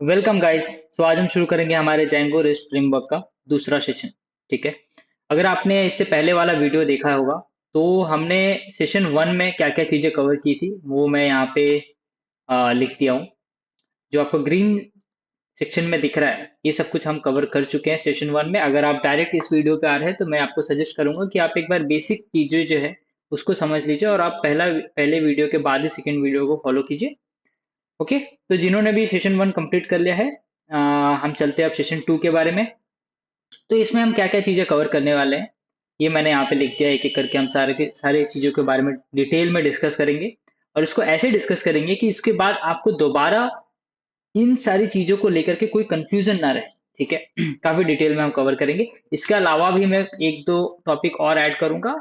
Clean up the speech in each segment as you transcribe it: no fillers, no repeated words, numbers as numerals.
Welcome guys. सो आज हम शुरू करेंगे हमारे जैंगो रेस्ट फ्रेमवर्क का दूसरा सेशन। ठीक है। अगर आपने इससे पहले वाला वीडियो देखा होगा तो हमने सेशन वन में क्या क्या चीज़ें कवर की थी वो मैं यहाँ पे लिख दिया हूँ। जो आपको ग्रीन सेक्शन में दिख रहा है ये सब कुछ हम कवर कर चुके हैं सेशन वन में। अगर आप डायरेक्ट इस वीडियो पे आ रहे हैं तो मैं आपको सजेस्ट करूंगा कि आप एक बार बेसिक चीज़ें जो है उसको समझ लीजिए और आप पहले वीडियो के बाद ही सेकेंड वीडियो को फॉलो कीजिए। ओके। तो जिन्होंने भी सेशन वन कंप्लीट कर लिया है हम चलते हैं अब सेशन टू के बारे में। तो इसमें हम क्या क्या चीज़ें कवर करने वाले हैं ये मैंने यहाँ पे लिख दिया। एक एक करके हम सारे के सारे चीज़ों के बारे में डिटेल में डिस्कस करेंगे और इसको ऐसे डिस्कस करेंगे कि इसके बाद आपको दोबारा इन सारी चीज़ों को लेकर के कोई कंफ्यूजन ना रहे। ठीक है। काफ़ी डिटेल में हम कवर करेंगे। इसके अलावा भी मैं एक दो टॉपिक और ऐड करूंगा।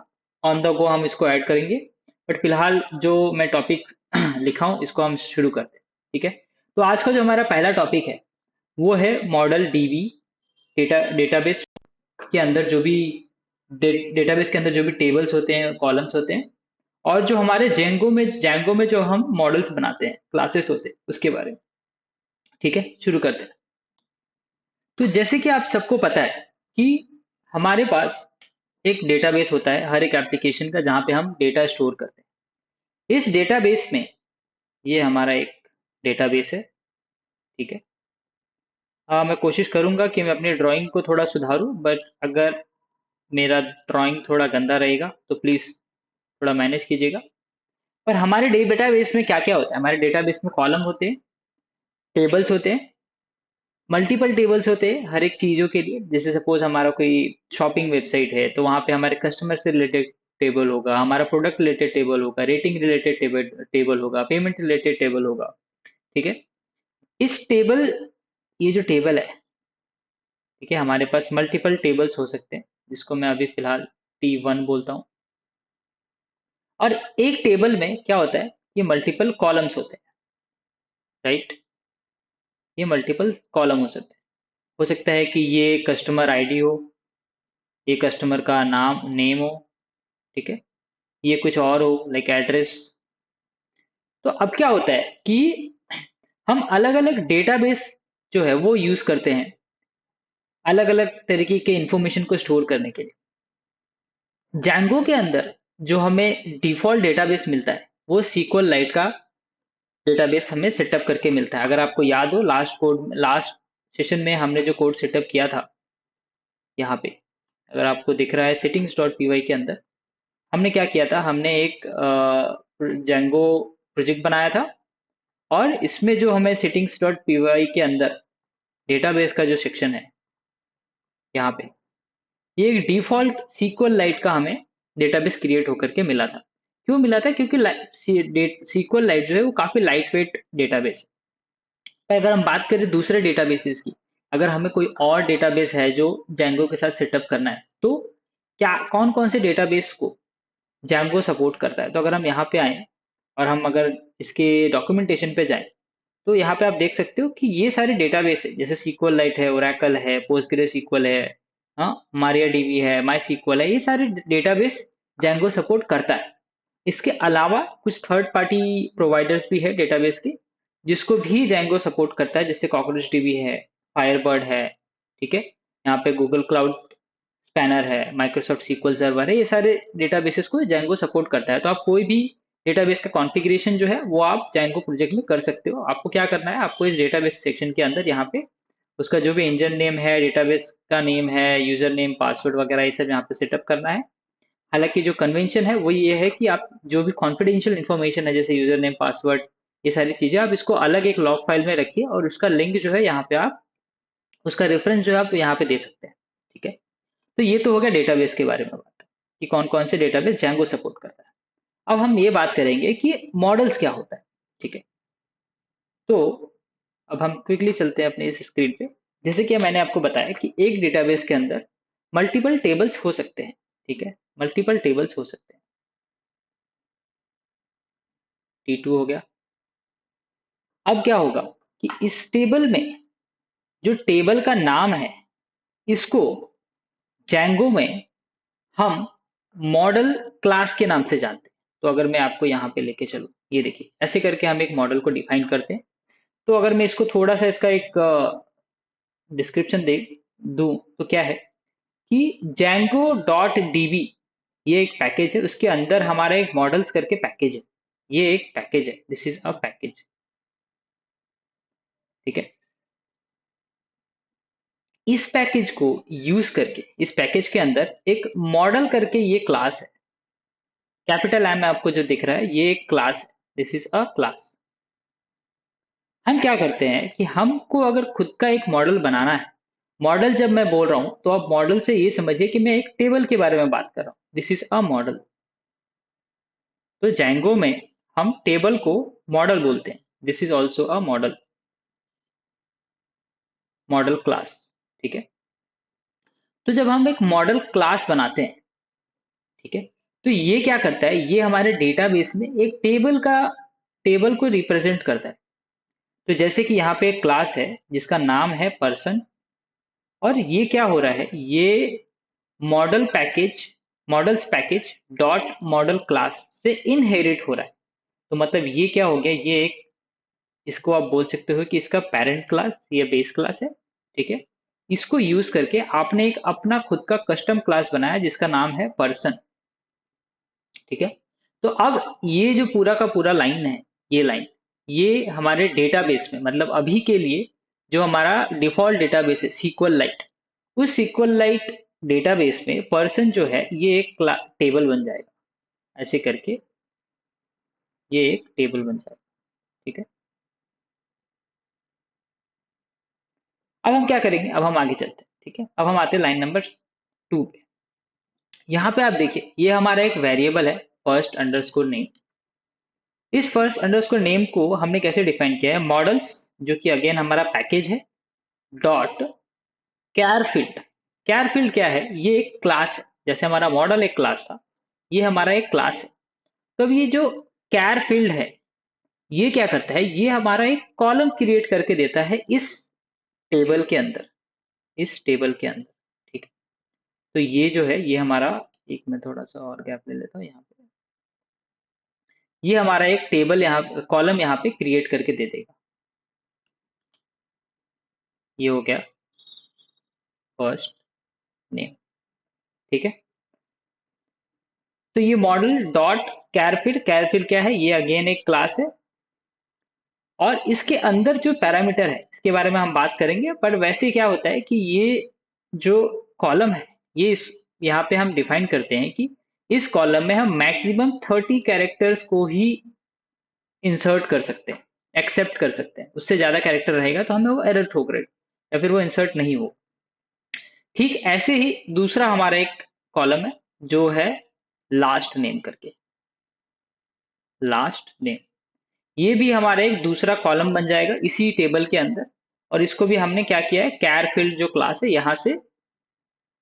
ऑन द गो हम इसको ऐड करेंगे। बट फिलहाल जो मैं टॉपिक लिखा हूँ इसको हम शुरू करते हैं। ठीक है। तो आज का जो हमारा पहला टॉपिक है वो है मॉडल डीबी। डेटाबेस के अंदर जो भी डेटाबेस के अंदर जो भी टेबल्स होते हैं कॉलम्स होते हैं और जो हमारे जेंगो में जो हम मॉडल्स बनाते हैं क्लासेस होते हैं उसके बारे में। ठीक है, शुरू करते हैं। तो जैसे कि आप सबको पता है कि हमारे पास एक डेटाबेस होता है हर एक एप्लीकेशन का जहाँ पे हम डेटा स्टोर करते हैं। इस डेटाबेस में ये हमारा एक डेटाबेस है। ठीक है। मैं कोशिश करूंगा कि मैं अपनी ड्राइंग को थोड़ा सुधारूं बट अगर मेरा ड्राइंग थोड़ा गंदा रहेगा तो प्लीज़ थोड़ा मैनेज कीजिएगा। पर हमारे डेटाबेस में क्या क्या होता है, हमारे डेटाबेस में कॉलम होते हैं, टेबल्स होते हैं, मल्टीपल टेबल्स होते हैं हर एक चीज़ों के लिए। जैसे सपोज हमारा कोई शॉपिंग वेबसाइट है तो वहाँ पे हमारे कस्टमर से रिलेटेड टेबल होगा, हमारा प्रोडक्ट रिलेटेड टेबल होगा, रेटिंग रिलेटेड टेबल होगा, पेमेंट रिलेटेड टेबल होगा। ठीक है। इस टेबल ये जो टेबल है, ठीक है, हमारे पास मल्टीपल टेबल्स हो सकते हैं जिसको मैं अभी फिलहाल T1 बोलता हूँ। और एक टेबल में क्या होता है, ये मल्टीपल कॉलम्स होते हैं। राइट। ये मल्टीपल कॉलम हो सकते हैं। हो सकता है कि ये कस्टमर आईडी हो, ये कस्टमर का नेम हो। ठीक है। ये कुछ और हो लाइक एड्रेस। तो अब क्या होता है कि हम अलग अलग डेटाबेस जो है वो यूज करते हैं अलग अलग तरीके के इंफॉर्मेशन को स्टोर करने के लिए। जैंगो के अंदर जो हमें डिफॉल्ट डेटाबेस मिलता है वो सीक्वल लाइट का डेटाबेस हमें सेटअप करके मिलता है। अगर आपको याद हो लास्ट सेशन में हमने जो कोड सेटअप किया था यहाँ पे, अगर आपको दिख रहा है सेटिंग्स डॉट पी वाई के अंदर हमने क्या किया था, हमने एक जेंगो प्रोजेक्ट बनाया था और इसमें जो हमें सेटिंग्स डॉट पी वाई के अंदर डेटाबेस का जो सेक्शन है यहाँ पे, ये एक डिफॉल्ट सीक्वल लाइट का हमें डेटाबेस क्रिएट होकर के मिला था। क्यों मिला था? क्योंकि सीक्वल लाइट जो है वो काफी लाइट वेट डेटाबेस है। पर अगर हम बात करें दूसरे डेटाबेसेस की, अगर हमें कोई और डेटाबेस है जो जैंगो के साथ सेटअप करना है तो क्या कौन कौन से डेटाबेस को जैंगो सपोर्ट करता है। तो अगर हम यहाँ पे आए और हम अगर इसके डॉक्यूमेंटेशन पे जाएं तो यहाँ पे आप देख सकते हो कि ये सारे डेटाबेस है जैसे सीक्वल लाइट है, ओरेकल है, पोस्टग्रे सीक्वल है, हाँ, मारिया डीबी है, माई सीक्वल है, ये सारे डेटाबेस जैंगो सपोर्ट करता है। इसके अलावा कुछ थर्ड पार्टी प्रोवाइडर्स भी है डेटाबेस के जिसको भी जैंगो सपोर्ट करता है, जैसे कॉकरोच डीबी है, फायरबर्ड है। ठीक है। यहाँ पे गूगल क्लाउड स्पैनर है, माइक्रोसॉफ्ट सीक्वल सर्वर है, ये सारे डेटाबेसेस को जेंगो सपोर्ट करता है। तो आप कोई भी डेटाबेस का कॉन्फ़िगरेशन जो है वो आप जेंगो प्रोजेक्ट में कर सकते हो। आपको क्या करना है, आपको इस डेटाबेस सेक्शन के अंदर यहाँ पे उसका जो भी इंजन नेम है, डेटाबेस का नेम है, यूजर नेम, पासवर्ड वगैरह ये सब यहाँ पे सेटअप करना है। हालांकि जो कन्वेंशन है वो ये है कि आप जो भी कॉन्फिडेंशियल इन्फॉर्मेशन है जैसे यूजर नेम, पासवर्ड, ये सारी चीजें आप इसको अलग एक लॉग फाइल में रखिए और उसका लिंक जो है यहाँ पे आप उसका रेफरेंस जो है आप यहाँ पे दे सकते हैं। ठीक है। तो ये तो हो गया डेटाबेस के बारे में बात कि कौन कौन से डेटाबेस जैंगो सपोर्ट करता है। अब हम ये बात करेंगे कि मॉडल्स क्या होता है। ठीक है। तो अब हम क्विकली चलते हैं अपने इस स्क्रीन पे। जैसे कि मैंने आपको बताया कि एक डेटाबेस के अंदर मल्टीपल टेबल्स हो सकते हैं। ठीक है। मल्टीपल टेबल्स हो सकते हैं। T2 हो गया। अब क्या होगा कि इस टेबल में जो टेबल का नाम है इसको जैंगो में हम मॉडल क्लास के नाम से जानते हैं। तो अगर मैं आपको यहाँ पे लेके चलूँ, ये देखिए ऐसे करके हम एक मॉडल को डिफाइन करते हैं। तो अगर मैं इसको थोड़ा सा इसका एक डिस्क्रिप्शन दे दूं तो क्या है कि Django डॉट डीबी ये एक पैकेज है, उसके अंदर हमारा एक मॉडल्स करके पैकेज है। ये एक पैकेज है, दिस इज अ पैकेज। ठीक है। इस पैकेज को यूज करके इस पैकेज के अंदर एक मॉडल करके ये क्लास है, कैपिटल एम में आपको जो दिख रहा है ये एक क्लास है, दिस इज अ क्लास। हम क्या करते हैं कि हमको अगर खुद का एक मॉडल बनाना है, मॉडल जब मैं बोल रहा हूं तो आप मॉडल से ये समझिए कि मैं एक टेबल के बारे में बात कर रहा हूं, दिस इज अ मॉडल। तो जैंगो में हम टेबल को मॉडल बोलते हैं, this is also a model, model class. ठीक है। तो जब हम एक मॉडल क्लास बनाते हैं, ठीक है, तो ये क्या करता है, ये हमारे डेटाबेस में एक टेबल को रिप्रेजेंट करता है। तो जैसे कि यहाँ पे एक क्लास है जिसका नाम है पर्सन, और ये क्या हो रहा है, ये model package models package dot model class से इनहेरिट हो रहा है। तो मतलब ये क्या हो गया, ये एक, इसको आप बोल सकते हो कि इसका पेरेंट क्लास या बेस क्लास है। ठीक है। इसको यूज करके आपने एक अपना खुद का कस्टम क्लास बनाया जिसका नाम है पर्सन। ठीक है। तो अब ये जो पूरा का पूरा लाइन है, ये लाइन, ये हमारे डेटाबेस में, मतलब अभी के लिए जो हमारा डिफॉल्ट डेटाबेस है सीक्वल लाइट, उस सीक्वल लाइट डेटाबेस में पर्सन जो है ये एक टेबल बन जाएगा। ऐसे करके ये एक टेबल बन जाएगा। ठीक है। अब हम क्या करेंगे, अब हम आगे चलते हैं। ठीक है। अब हम आते हैं लाइन नंबर 2 पे। यहाँ पे आप देखिए ये हमारा एक वेरिएबल है फर्स्ट अंडरस्कोर नेम। इस फर्स्ट अंडरस्कोर नेम को हमने कैसे डिफाइन किया है, मॉडल्स, जो कि अगेन हमारा पैकेज है, डॉट कैरफील्ड। कैरफील्ड क्या है, ये एक क्लास है, जैसे हमारा मॉडल एक क्लास था, ये हमारा एक क्लास है। तो अब ये जो कैरफील्ड है, ये क्या करता है, ये हमारा एक कॉलम क्रिएट करके देता है इस टेबल के अंदर, इस टेबल के अंदर। ठीक है। तो ये जो है ये हमारा, एक मैं थोड़ा सा और गैप ले लेता हूँ यहाँ पे, ये हमारा एक टेबल यहाँ, कॉलम यहाँ पे क्रिएट करके दे देगा। ये हो गया फर्स्ट नेम। ठीक है। तो ये मॉडल डॉट कैरफिल, कैरफिल क्या है, ये अगेन एक क्लास है, और इसके अंदर जो पैरामीटर है इसके बारे में हम बात करेंगे। पर वैसे क्या होता है कि ये जो कॉलम है, ये इस, यहाँ पे हम डिफाइन करते हैं कि इस कॉलम में हम मैक्सिमम 30 कैरेक्टर्स को ही इंसर्ट कर सकते हैं, एक्सेप्ट कर सकते हैं। उससे ज्यादा कैरेक्टर रहेगा तो हमें वो एरर थोक रहेगा या फिर वो इंसर्ट नहीं हो। ठीक ऐसे ही दूसरा हमारा एक कॉलम है जो है लास्ट नेम करके, लास्ट नेम, ये भी हमारा एक दूसरा कॉलम बन जाएगा इसी टेबल के अंदर। और इसको भी हमने क्या किया है, कैर फील्ड जो क्लास है यहाँ से,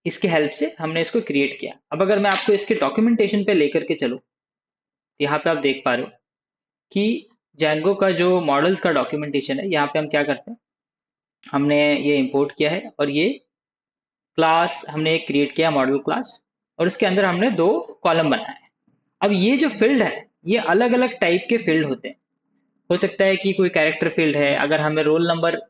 इसके हेल्प से हमने इसको क्रिएट किया। अब अगर मैं आपको इसके डॉक्यूमेंटेशन पे लेकर के चलूँ, यहाँ पे आप देख पा रहे हो कि जैंगो का जो मॉडल्स का डॉक्यूमेंटेशन है, यहाँ पे हम क्या करते हैं, हमने ये इंपोर्ट किया है और ये क्लास हमने एक क्रिएट किया मॉडल क्लास, और इसके अंदर हमने दो कॉलम बनाए हैं। अब ये जो फील्ड है, ये अलग अलग टाइप के फील्ड होते हैं। हो सकता है कि कोई कैरेक्टर फील्ड है, अगर हमें रोल नंबर,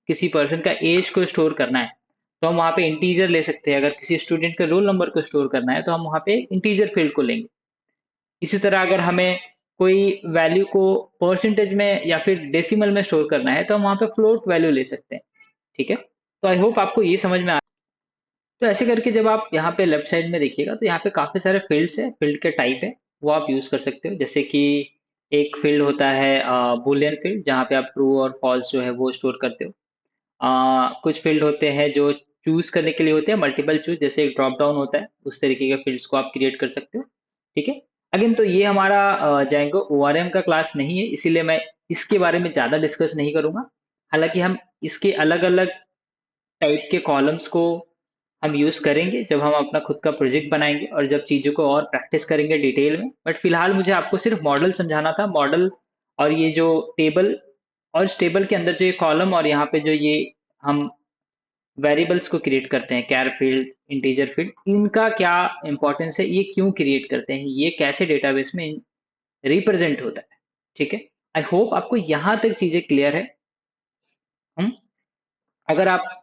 किसी पर्सन का एज को स्टोर करना है तो हम वहाँ पे इंटीजर ले सकते हैं। अगर किसी स्टूडेंट के रोल नंबर को स्टोर करना है तो हम वहाँ पे इंटीजर फील्ड को लेंगे। इसी तरह अगर हमें कोई वैल्यू को परसेंटेज में या फिर डेसिमल में स्टोर करना है तो हम वहाँ पे फ्लोट वैल्यू ले सकते हैं। ठीक है। तो आई होप आपको ये समझ में आ। तो ऐसे करके जब आप यहाँ पे लेफ्ट साइड में देखिएगा तो यहाँ पे काफी सारे फील्ड्स है, फील्ड के टाइप है, वो आप यूज कर सकते हो। जैसे कि एक फील्ड होता है बुलियन फील्ड, जहाँ पे आप ट्रू और फॉल्स जो है वो स्टोर करते हो। कुछ फील्ड होते हैं जो चूज करने के लिए होते हैं, मल्टीपल चूज, जैसे एक ड्रॉप डाउन होता है, उस तरीके के फील्ड्स को आप क्रिएट कर सकते हो। ठीक है। अगेन तो ये हमारा जैंगो ओआरएम का क्लास नहीं है, इसीलिए मैं इसके बारे में ज्यादा डिस्कस नहीं करूंगा। हालांकि हम इसके अलग अलग टाइप के कॉलम्स को हम यूज करेंगे जब हम अपना खुद का प्रोजेक्ट बनाएंगे और जब चीजों को और प्रैक्टिस करेंगे डिटेल में। बट फिलहाल मुझे आपको सिर्फ मॉडल समझाना था, मॉडल और ये जो टेबल, और इस टेबल के अंदर जो ये कॉलम और यहाँ पे जो ये हम वेरिएबल्स को क्रिएट करते हैं, कैर फील्ड, इंटीजर फील्ड, इनका क्या इंपॉर्टेंस है, ये क्यों क्रिएट करते हैं, ये कैसे डेटाबेस में रिप्रेजेंट होता है। ठीक है। आई होप आपको यहाँ तक चीजें क्लियर है। अगर आप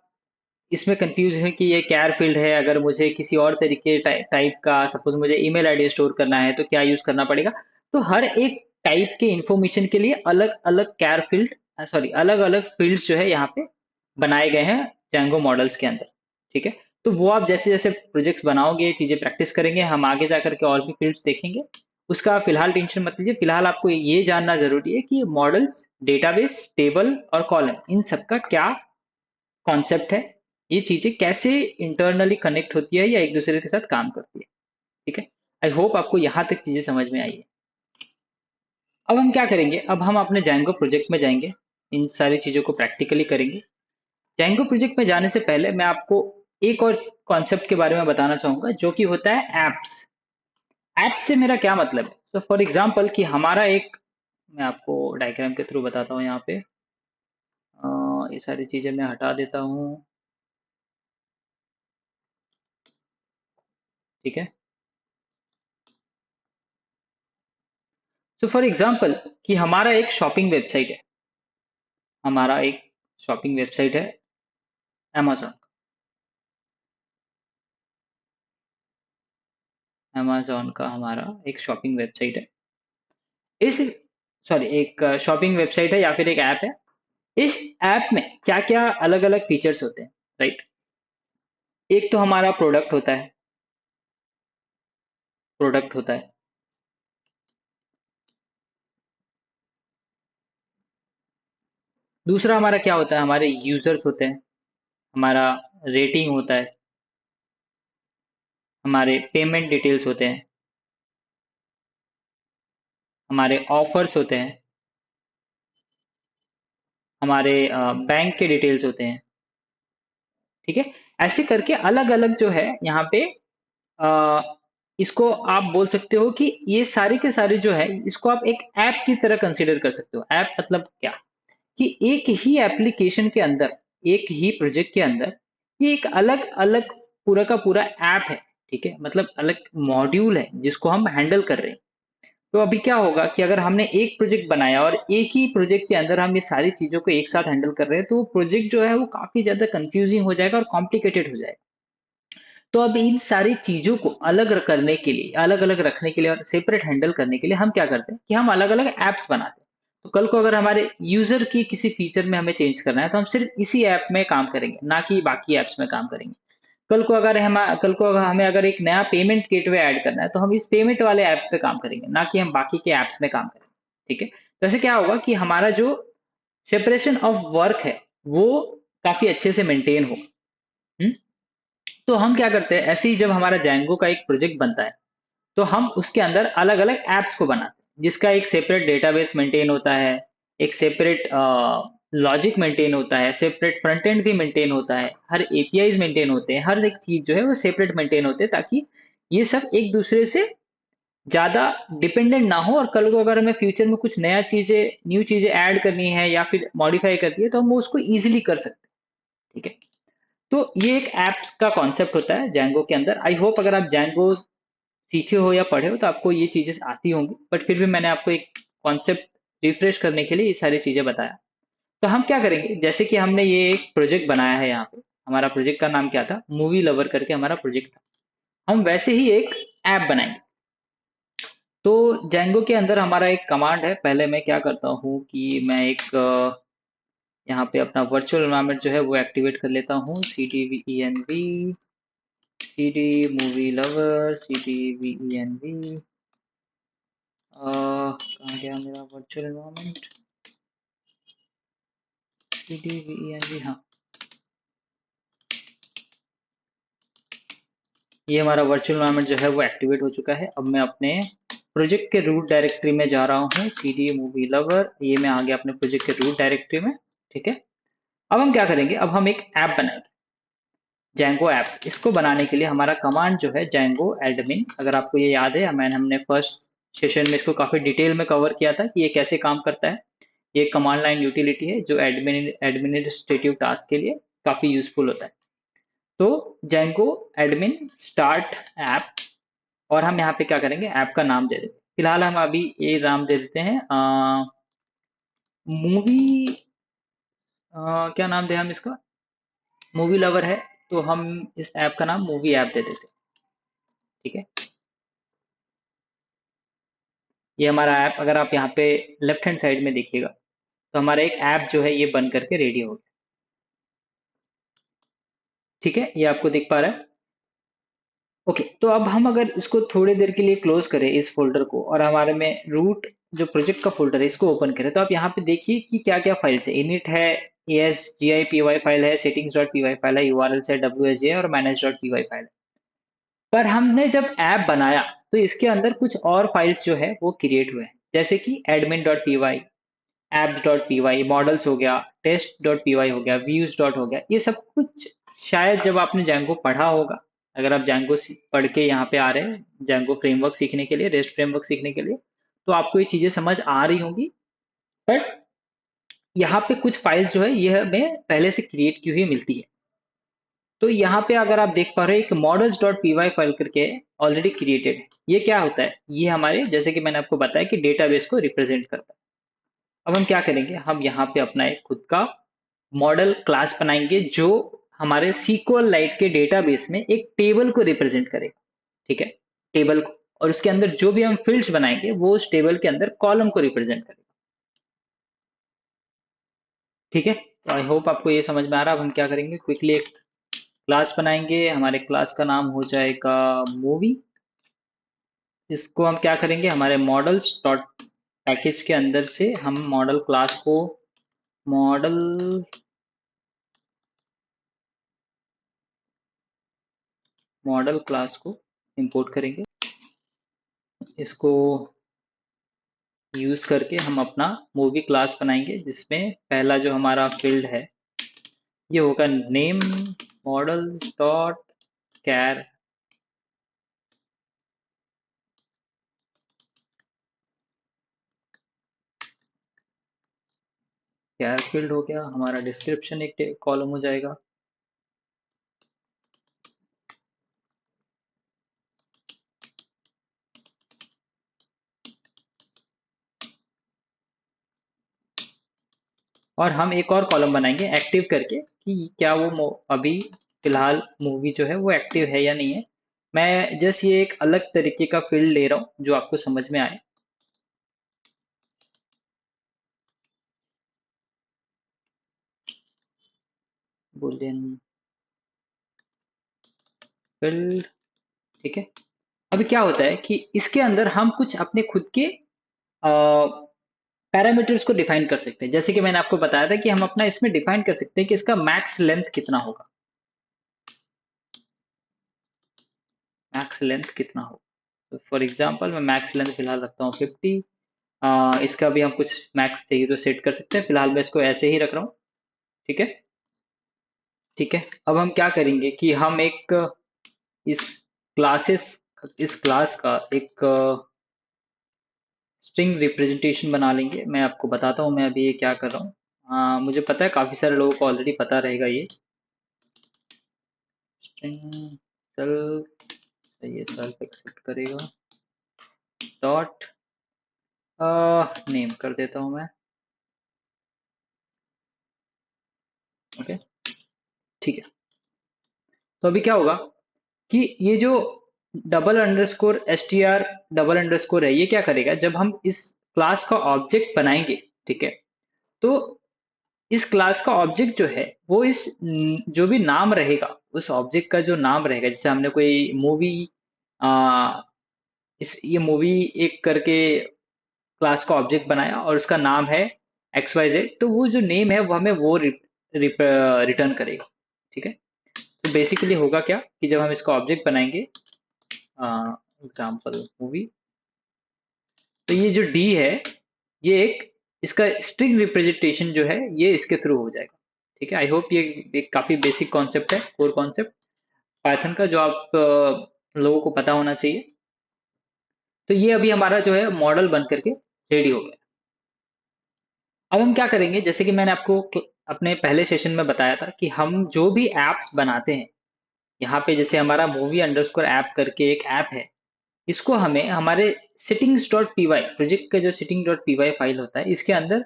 इसमें कंफ्यूज है कि ये कैर फील्ड है, अगर मुझे किसी और तरीके टाइप का सपोज मुझे ईमेल आईडी स्टोर करना है तो क्या यूज करना पड़ेगा। तो हर एक टाइप के इंफॉर्मेशन के लिए अलग अलग कैर फील्ड, सॉरी, अलग अलग फील्ड्स जो है यहाँ पे बनाए गए हैं Django मॉडल्स के अंदर। ठीक है। तो वो आप जैसे जैसे प्रोजेक्ट्स बनाओगे, चीजें प्रैक्टिस करेंगे, हम आगे जा करके और भी फील्ड्स देखेंगे। उसका आप फिलहाल टेंशन मत लीजिए। फिलहाल आपको ये जानना जरूरी है कि मॉडल्स, डेटाबेस, टेबल और कॉलम, इन सबका क्या कॉन्सेप्ट है, ये चीजें कैसे इंटरनली कनेक्ट होती है या एक दूसरे के साथ काम करती है। ठीक है। आई होप आपको यहाँ तक चीजें समझ में आई है। अब हम क्या करेंगे, अब हम अपने जैंगो प्रोजेक्ट में जाएंगे, इन सारी चीजों को प्रैक्टिकली करेंगे। जैंगो प्रोजेक्ट में जाने से पहले मैं आपको एक और कॉन्सेप्ट के बारे में बताना चाहूंगा, जो कि होता है एप्स। ऐप से मेरा क्या मतलब है। तो फॉर एग्जाम्पल कि हमारा एक, मैं आपको डायग्राम के थ्रू बताता हूँ यहाँ पे। ये सारी चीजें मैं हटा देता हूँ। ठीक है। तो फॉर एग्जाम्पल कि हमारा एक शॉपिंग वेबसाइट है, हमारा एक शॉपिंग वेबसाइट है amazon। amazon का हमारा एक शॉपिंग वेबसाइट है। इस, सॉरी, एक शॉपिंग वेबसाइट है या फिर एक ऐप है। इस ऐप में क्या क्या अलग अलग फीचर्स होते हैं, राइट। एक तो हमारा प्रोडक्ट होता है, प्रोडक्ट होता है। दूसरा हमारा क्या होता है, हमारे यूजर्स होते हैं, हमारा रेटिंग होता है, हमारे पेमेंट डिटेल्स होते हैं, हमारे ऑफर्स होते हैं, हमारे बैंक के डिटेल्स होते हैं। ठीक है। ऐसे करके अलग अलग जो है यहाँ पे, अ, इसको आप बोल सकते हो कि ये सारे के सारे जो है, इसको आप एक ऐप की तरह कंसीडर कर सकते हो। ऐप मतलब क्या, कि एक ही एप्लीकेशन के अंदर, एक ही प्रोजेक्ट के अंदर, ये एक अलग अलग पूरा का पूरा ऐप है। ठीक है, मतलब अलग मॉड्यूल है जिसको हम हैंडल कर रहे हैं। तो अभी क्या होगा कि अगर हमने एक प्रोजेक्ट बनाया और एक ही प्रोजेक्ट के अंदर हम ये सारी चीजों को एक साथ हैंडल कर रहे हैं, तो प्रोजेक्ट जो है वो काफी ज्यादा कंफ्यूजिंग हो जाएगा और कॉम्प्लिकेटेड हो जाएगा। तो अब इन सारी चीजों को अलग करने के लिए, अलग अलग रखने के लिए और सेपरेट हैंडल करने के लिए हम क्या करते हैं कि हम अलग अलग एप्स बनाते हैं। तो कल को अगर हमारे यूजर की किसी फीचर में हमें चेंज करना है, तो हम सिर्फ इसी ऐप में काम करेंगे, ना कि बाकी ऐप्स में काम करेंगे। कल को अगर हमें अगर एक नया पेमेंट गेटवे ऐड करना है, तो हम इस पेमेंट वाले ऐप पे काम करेंगे, ना कि हम बाकी के ऐप्स में काम करेंगे। ठीक है। तो ऐसे क्या होगा कि हमारा जो सेपरेशन ऑफ वर्क है वो काफी अच्छे से मेंटेन होगा। हम्म? तो हम क्या करते हैं, ऐसे ही जब हमारा जैंगो का एक प्रोजेक्ट बनता है, तो हम उसके अंदर अलग अलग एप्स को बनाते हैं, जिसका एक सेपरेट डेटाबेस मेंटेन होता है, एक सेपरेट लॉजिक मेंटेन होता है, सेपरेट फ्रंट एंड भी मेंटेन होता है, हर एपीआईज मेंटेन होते हैं, हर एक चीज जो है वो सेपरेट मेंटेन होते हैं, ताकि ये सब एक दूसरे से ज्यादा डिपेंडेंट ना हो। और कल को अगर हमें फ्यूचर में कुछ नया चीजें, न्यू चीजें ऐड करनी है या फिर मॉडिफाई करनी है, तो हम उसको इजीली कर सकते हैं। ठीक है। तो ये एक ऐप का कॉन्सेप्ट होता है जैंगो के अंदर। आई होप अगर आप जैंगो सीखे हो या पढ़े हो तो आपको ये चीजें आती होंगी, बट फिर भी मैंने आपको एक कॉन्सेप्ट रिफ्रेश करने के लिए ये सारी चीजें बताया। तो हम क्या करेंगे, जैसे कि हमने ये एक प्रोजेक्ट बनाया है यहाँ पे, हमारा प्रोजेक्ट का नाम क्या था, मूवी लवर करके हमारा प्रोजेक्ट था। हम वैसे ही एक ऐप बनाएंगे। तो जैंगो के अंदर हमारा एक कमांड है। पहले मैं क्या करता हूँ कि मैं एक यहाँ पे अपना वर्चुअल एनवायरनमेंट जो है वो एक्टिवेट कर लेता हूँ। C D V E N V, C D movie lover, C D V E N V, कहाँ गया मेरा virtual environment, C D V E N V, हाँ, ये हमारा वर्चुअल एनवायरनमेंट जो है वो एक्टिवेट हो चुका है। अब मैं अपने प्रोजेक्ट के रूट डायरेक्टरी में जा रहा हूँ, सी डी मूवी लवर, ये मैं आ गया अपने प्रोजेक्ट के रूट डायरेक्टरी में। ठीक है। अब हम क्या करेंगे, अब हम एक ऐप बनाएंगे, जैंगो ऐप। इसको बनाने के लिए हमारा कमांड जो है जैंगो एडमिन। अगर आपको ये याद है, हमने फर्स्ट सेशन में इसको काफी डिटेल में कवर किया था कि ये कैसे काम करता है। ये कमांड लाइन यूटिलिटी है जो एडमिनिस्ट्रेटिव टास्क के लिए काफी यूजफुल होता है। तो जैंगो एडमिन स्टार्ट ऐप, और हम यहाँ पे क्या करेंगे, ऐप का नाम दे देते हैं। फिलहाल हम अभी ये नाम दे देते हैं मूवी, क्या नाम दें हम इसका, मूवी लवर है तो हम इस ऐप का नाम मूवी ऐप दे देते हैं। ठीक है, ये हमारा ऐप, अगर आप यहाँ पे लेफ्ट हैंड साइड में देखिएगा तो हमारा एक ऐप जो है ये बन करके रेडी हो गया। ठीक है, ये आपको दिख पा रहा है। ओके, तो अब हम अगर इसको थोड़ी देर के लिए क्लोज करें इस फोल्डर को, और हमारे में रूट जो प्रोजेक्ट का फोल्डर है इसको ओपन करें, तो आप यहाँ पे देखिए कि क्या क्या फाइल्स है। इनिट है, S G I P Y file है, settings dot P Y file है, यूआरएल है, डब्ल्यू एस जे और manage dot P Y file है। पर हमने जब ऐप बनाया तो इसके अंदर कुछ और फाइल्स जो है वो क्रिएट हुए हैं, जैसे कि admin dot P Y, apps dot P Y, models हो गया, टेस्ट डॉट पी वाई हो गया, व्यूज डॉट हो गया। ये सब कुछ शायद जब आपने जैंगो पढ़ा होगा, अगर आप जैंगो पढ़ के यहाँ पे आ रहे हैं जैंगो फ्रेमवर्क सीखने के लिए, रेस्ट फ्रेमवर्क सीखने के लिए, तो आपको ये चीजें समझ आ रही होंगी। बट यहाँ पे कुछ फाइल्स जो है ये हमें पहले से क्रिएट की हुई मिलती है। तो यहाँ पे अगर आप देख पा रहे हैं एक models dot P Y file करके ऑलरेडी क्रिएटेड है। ये क्या होता है, ये हमारे जैसे कि मैंने आपको बताया कि डेटाबेस को रिप्रेजेंट करता है। अब हम क्या करेंगे, हम यहाँ पे अपना एक खुद का मॉडल क्लास बनाएंगे जो हमारे SQL लाइट के डेटाबेस में एक टेबल को रिप्रेजेंट करेगा। ठीक है, टेबल को, और उसके अंदर जो भी हम फील्ड्स बनाएंगे वो उस टेबल के अंदर कॉलम को रिप्रेजेंट करेगा। ठीक है, तो आई होप आपको ये समझ में आ रहा है। अब हम क्या करेंगे, क्विकली एक क्लास बनाएंगे, हमारे क्लास का नाम हो जाएगा मूवी। इसको हम क्या करेंगे, हमारे मॉडल्स डॉट पैकेज के अंदर से हम मॉडल क्लास को, मॉडल मॉडल क्लास को इंपोर्ट करेंगे। इसको यूज करके हम अपना मूवी क्लास बनाएंगे, जिसमें पहला जो हमारा फील्ड है ये होगा नेम मॉडल्स डॉट कैर। कैर फील्ड हो गया, हमारा डिस्क्रिप्शन एक कॉलम हो जाएगा। और हम एक और कॉलम बनाएंगे एक्टिव करके कि क्या वो अभी फिलहाल मूवी जो है वो एक्टिव है या नहीं है। मैं जस्ट ये एक अलग तरीके का फील्ड ले रहा हूँ जो आपको समझ में आए। Boolean field. ठीक है, अभी क्या होता है कि इसके अंदर हम कुछ अपने खुद के पैरामीटर्स को डिफाइन कर सकते हैं। जैसे कि मैंने आपको बताया था कि हम अपना इसमें डिफाइन कर सकते हैं कि इसका मैक्स लेंथ कितना होगा, मैक्स लेंथ कितना होगा। तो फॉर एग्जांपल मैं मैक्स लेंथ फिलहाल रखता हूँ 50। इसका भी हम कुछ मैक्स चाहिए तो सेट कर सकते हैं, फिलहाल मैं इसको ऐसे ही रख रहा हूँ। ठीक है, ठीक है। अब हम क्या करेंगे कि हम एक इस क्लासेस इस क्लास का एक स्ट्रिंग रिप्रेजेंटेशन बना लेंगे। मैं आपको बताता हूँ मैं अभी ये क्या कर रहा हूँ। मुझे पता है काफी सारे लोगों को ऑलरेडी पता रहेगा ये स्ट्रिंग सेल्फ, ये सेल्फ एक्सेप्ट करेगा, डॉट नेम कर देता हूँ मैं। ओके, ठीक है। तो अभी क्या होगा कि ये जो double underscore S T R double underscore है, ये क्या करेगा जब हम इस क्लास का ऑब्जेक्ट बनाएंगे। ठीक है, तो इस क्लास का ऑब्जेक्ट जो है वो जो भी नाम रहेगा उस ऑब्जेक्ट का जो नाम रहेगा, जैसे हमने कोई मूवी, आ, इस ये मूवी एक करके क्लास का ऑब्जेक्ट बनाया और उसका नाम है एक्स वाई जेड, तो वो जो नेम है वो हमें वो रिटर्न करेगा। ठीक है, तो बेसिकली होगा क्या कि जब हम इसका ऑब्जेक्ट बनाएंगे, एग्जाम्पल मूवी, तो ये जो डी है ये एक इसका स्ट्रिंग रिप्रेजेंटेशन जो है ये इसके थ्रू हो जाएगा। ठीक है, आई होप ये एक काफी बेसिक कॉन्सेप्ट है, कोर कॉन्सेप्ट पाइथन का, जो आप लोगों को पता होना चाहिए। तो ये अभी हमारा जो है मॉडल बन करके रेडी हो गया। अब हम क्या करेंगे, जैसे कि मैंने आपको अपने पहले सेशन में बताया था कि हम जो भी एप्स बनाते हैं, यहाँ पे जैसे हमारा मूवी अंडरस्कोर ऐप करके एक ऐप है, इसको हमें हमारे settings dot P Y project का जो setting dot P Y file होता है इसके अंदर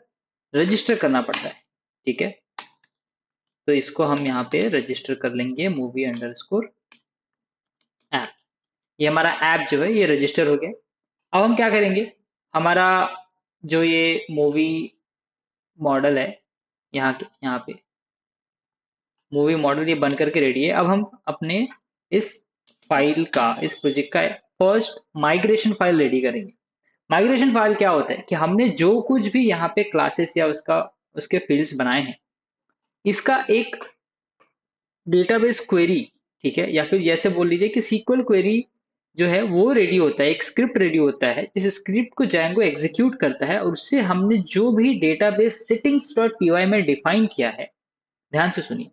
रजिस्टर करना पड़ता है। ठीक है, तो इसको हम यहाँ पे रजिस्टर कर लेंगे मूवी अंडरस्कोर ऐप। ये हमारा ऐप जो है ये रजिस्टर हो गया। अब हम क्या करेंगे, हमारा जो ये मूवी मॉडल है, यहाँ पे मूवी मॉडल ये बन करके रेडी है। अब हम अपने इस फाइल का, इस प्रोजेक्ट का फर्स्ट माइग्रेशन फाइल रेडी करेंगे। माइग्रेशन फाइल क्या होता है कि हमने जो कुछ भी यहाँ पे क्लासेस या उसके फील्ड्स बनाए हैं, इसका एक डेटाबेस क्वेरी, ठीक है, या फिर जैसे बोल लीजिए कि सीक्वल क्वेरी जो है वो रेडी होता है, एक स्क्रिप्ट रेडी होता है, जिस स्क्रिप्ट को जैंगो एग्जीक्यूट करता है और उससे हमने जो भी डेटाबेस सेटिंग्स डॉट पी में डिफाइन किया है, ध्यान से सुनिए,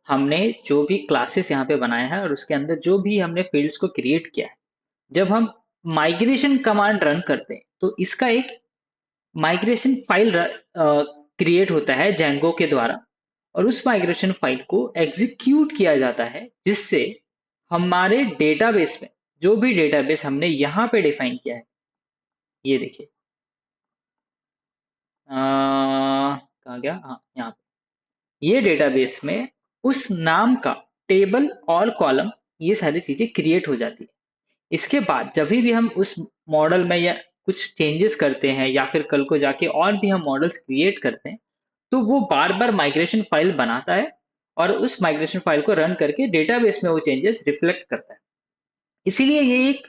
हमने जो भी क्लासेस यहाँ पे बनाया है और उसके अंदर जो भी हमने फील्ड्स को क्रिएट किया है, जब हम माइग्रेशन कमांड रन करते हैं तो इसका एक माइग्रेशन फाइल क्रिएट होता है जैंगो के द्वारा, और उस माइग्रेशन फाइल को एग्जीक्यूट किया जाता है, जिससे हमारे डेटाबेस में जो भी डेटाबेस हमने यहाँ पे डिफाइन किया है, ये देखिए कहाँ गया, हाँ यहाँ पे, ये डेटाबेस में उस नाम का टेबल और कॉलम, ये सारी चीजें क्रिएट हो जाती है। इसके बाद जब भी हम उस मॉडल में या कुछ चेंजेस करते हैं या फिर कल को जाके और भी हम मॉडल्स क्रिएट करते हैं, तो वो बार बार माइग्रेशन फाइल बनाता है और उस माइग्रेशन फाइल को रन करके डेटाबेस में वो चेंजेस रिफ्लेक्ट करता है। इसीलिए ये एक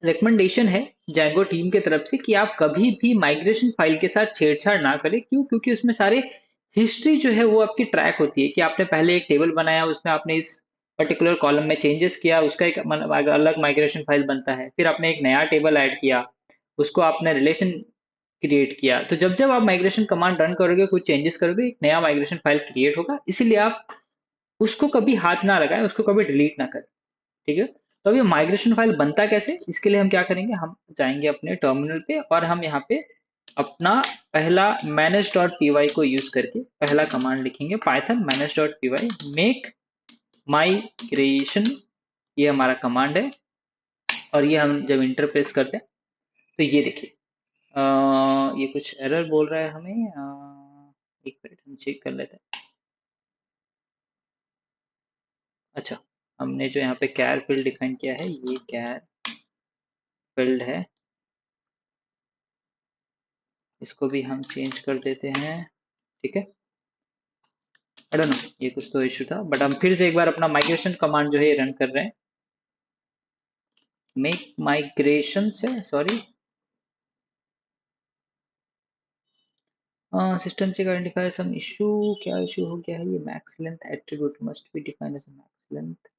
रिकमेंडेशन है जैंगो टीम के तरफ से कि आप कभी भी माइग्रेशन फाइल के साथ छेड़छाड़ ना करें। क्यों? क्योंकि उसमें सारे हिस्ट्री जो है वो आपकी ट्रैक होती है कि आपने पहले एक टेबल बनाया, उसमें आपने इस पर्टिकुलर कॉलम में चेंजेस किया, उसका एक अलग माइग्रेशन फाइल बनता है। फिर आपने एक नया टेबल ऐड किया, उसको आपने रिलेशन क्रिएट किया, तो जब जब आप माइग्रेशन कमांड रन करोगे, कुछ चेंजेस करोगे, एक नया माइग्रेशन फाइल क्रिएट होगा। इसीलिए आप उसको कभी हाथ ना लगाएं, उसको कभी डिलीट ना करें, ठीक है। तो अब ये माइग्रेशन फाइल बनता कैसे, इसके लिए हम क्या करेंगे, हम जाएंगे अपने टर्मिनल पे और हम यहाँ पे अपना पहला manage.py को यूज करके पहला कमांड लिखेंगे, पाइथन manage.py मेक माइग्रेशन, ये हमारा कमांड है। और ये हम जब इंटरफेस करते हैं तो ये देखिए ये कुछ एरर बोल रहा है हमें, एक मिनट हम चेक कर लेते हैं। अच्छा, हमने जो यहाँ पे कैर फील्ड डिफाइन किया है, ये कैर फील्ड है, इसको भी हम चेंज कर देते हैं, ठीक है। आई डोंट नो, ये कुछ तो इशू था, बट हम फिर से एक बार अपना माइग्रेशन कमांड जो है रन कर रहे हैं। मेक माइग्रेशन से, sorry, system check identifier some issue, क्या इशू हो गया है, ये max length attribute must be defined as max length,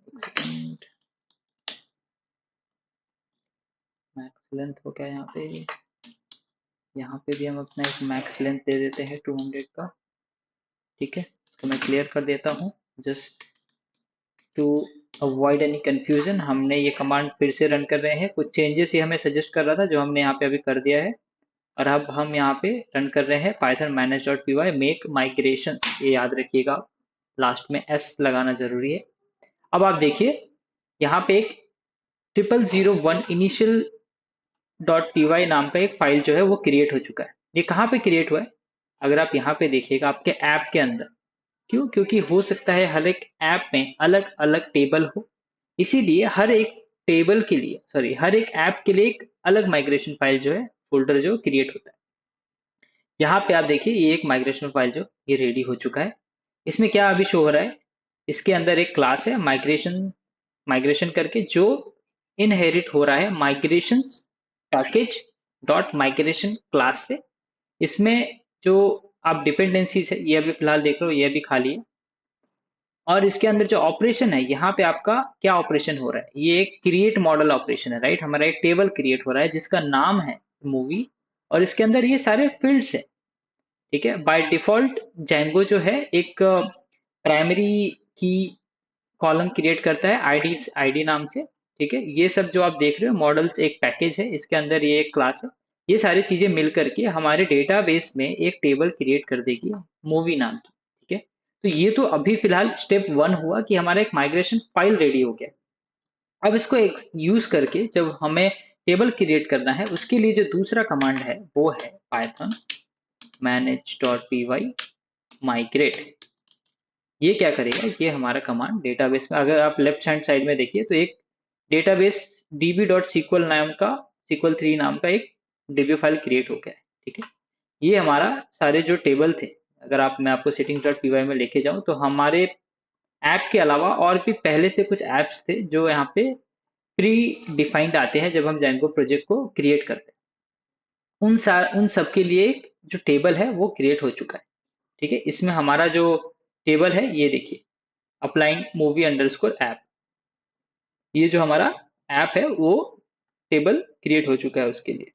एक सेकंड, मैक्स लेंथ हो गया यहाँ पे, यहाँ पे भी हम अपना एक मैक्स लेंथ दे देते हैं 200 का, ठीक है। तो मैं क्लियर कर देता हूँ just to avoid any confusion. हमने ये कमांड फिर से रन कर रहे हैं, कुछ चेंजेस ये हमें सजेस्ट कर रहा था जो हमने यहाँ पे अभी कर दिया है। और अब हम यहाँ पे रन कर रहे हैं पाइथन manage.py मेक माइग्रेशन, ये याद रखिएगा, लास्ट में एस लगाना जरूरी है। अब आप देखिए यहाँ पे एक 0001 इनिशियल डॉट पी नाम का एक फाइल जो है वो क्रिएट हो चुका है। ये कहाँ पे क्रिएट हुआ है, अगर आप यहाँ पे देखिएगा आपके ऐप के अंदर। क्यों? क्योंकि हो सकता है हर एक ऐप में अलग अलग टेबल हो, इसीलिए हर एक टेबल के लिए, सॉरी, हर एक ऐप के लिए एक अलग माइग्रेशन फाइल जो है, फोल्डर जो क्रिएट होता है। यहाँ पे आप देखिए ये एक माइग्रेशन फाइल जो ये रेडी हो चुका है। इसमें क्या अभी शो हो रहा है, इसके अंदर एक क्लास है माइग्रेशन, माइग्रेशन करके, जो इनहेरिट हो रहा है migration package dot migration class से। इसमें जो आप डिपेंडेंसीज है ये अभी फिलहाल देख लो, ये भी खाली है। और इसके अंदर जो ऑपरेशन है, यहाँ पे आपका क्या ऑपरेशन हो रहा है, ये एक क्रिएट मॉडल ऑपरेशन है, राइट। हमारा एक टेबल क्रिएट हो रहा है जिसका नाम है मूवी, और इसके अंदर ये सारे फील्ड्स है, ठीक है। बाय डिफॉल्ट जैंगो जो है एक प्राइमरी की कॉलम क्रिएट करता है आईडी, आईडी नाम से, ठीक है। ये सब जो आप देख रहे हो मॉडल्स एक पैकेज है, इसके अंदर ये एक क्लास है, ये सारी चीजें मिल करके हमारे डेटाबेस में एक टेबल क्रिएट कर देगी मूवी नाम की, ठीक है। तो ये तो अभी फिलहाल स्टेप 1 हुआ कि हमारा एक माइग्रेशन फाइल रेडी हो गया। अब इसको यूज करके जब हमें टेबल क्रिएट करना है उसके लिए जो दूसरा कमांड है वो है पाइथन manage.py migrate। ये क्या करेगा, ये हमारा कमांड डेटाबेस में, अगर आप लेफ्ट हैंड साइड में देखिए तो एक डेटाबेस db.sql नाम का sql3 नाम का एक db फाइल क्रिएट हो गया है। ठीक है, ये हमारा सारे जो टेबल थे, अगर आप मैं आपको settings.py में लेके जाऊं तो हमारे ऐप के अलावा और भी पहले से कुछ ऐप्स थे जो यहाँ पे प्री डिफाइंड आते हैं जब हम जैंगो प्रोजेक्ट को क्रिएट करते हैं। उन सब के लिए एक जो टेबल है वो क्रिएट हो चुका है। ठीक है, इसमें हमारा जो टेबल है ये देखिए, अप्लाइंग मूवी अंडरस्कोर ऐप, ये जो हमारा ऐप है वो टेबल क्रिएट हो चुका है उसके लिए।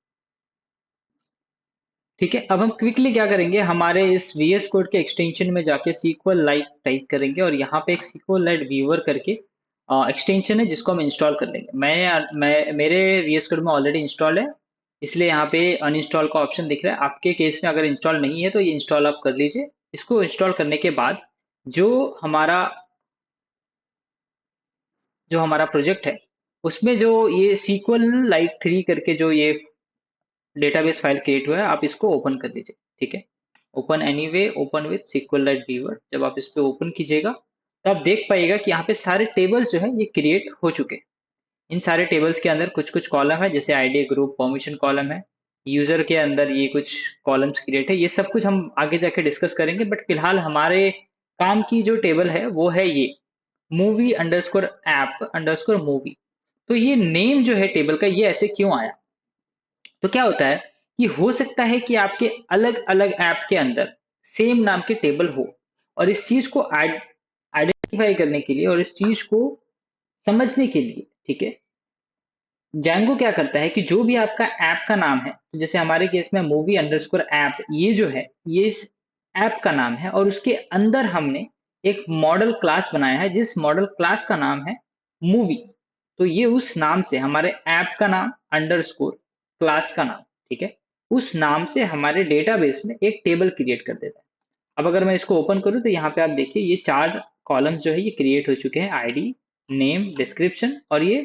ठीक है, अब हम क्विकली क्या करेंगे, हमारे इस VS कोड के एक्सटेंशन में जाके SQLite टाइप करेंगे और यहाँ पे एक SQLite व्यूअर करके एक्सटेंशन है जिसको हम इंस्टॉल कर लेंगे। मैं मेरे VS कोड में ऑलरेडी इंस्टॉल है, इसलिए यहाँ पे अनइंस्टॉल का ऑप्शन दिख रहा है। आपके केस में अगर इंस्टॉल नहीं है तो ये इंस्टॉल आप कर लीजिए। इसको इंस्टॉल करने के बाद जो हमारा जो हमारा प्रोजेक्ट है उसमें जो ये SQLite 3 करके जो ये डेटाबेस फाइल क्रिएट हुआ है, आप इसको ओपन कर लीजिए। ठीक है, open anyway, open with SQLite viewer. जब आप इस पे ओपन कीजिएगा तो आप देख पाइएगा कि यहाँ पे सारे टेबल्स जो है ये क्रिएट हो चुके हैं। इन सारे टेबल्स के अंदर कुछ कुछ कॉलम है, जैसे आईडी, ग्रुप, परमिशन कॉलम है, यूजर के अंदर ये कुछ कॉलम्स क्रिएट है। ये सब कुछ हम आगे जाके डिस्कस करेंगे, बट फिलहाल हमारे काम की जो टेबल है वो है ये movie underscore app underscore movie. तो ये नेम जो है टेबल का ये ऐसे क्यों आया, तो क्या होता है कि हो सकता है कि आपके अलग अलग ऐप के अंदर सेम नाम के टेबल हो, और इस चीज को आइडेंटिफाई करने के लिए और इस चीज को समझने के लिए, ठीक है, जैंगो क्या करता है कि जो भी आपका ऐप का नाम है, तो जैसे हमारे केस में मूवी अंडरस्कोर ऐप, ये जो है ये इस ऐप का नाम है और उसके अंदर हमने एक मॉडल क्लास बनाया है जिस मॉडल क्लास का नाम है मूवी। तो ये उस नाम से हमारे ऐप का नाम अंडरस्कोर क्लास का नाम, ठीक है, उस नाम से हमारे डेटाबेस में एक टेबल क्रिएट कर देता है। अब अगर मैं इसको ओपन करूं तो यहाँ पे आप देखिए ये 4 कॉलम्स जो है ये क्रिएट हो चुके हैं, आईडी, नेम, डिस्क्रिप्शन और ये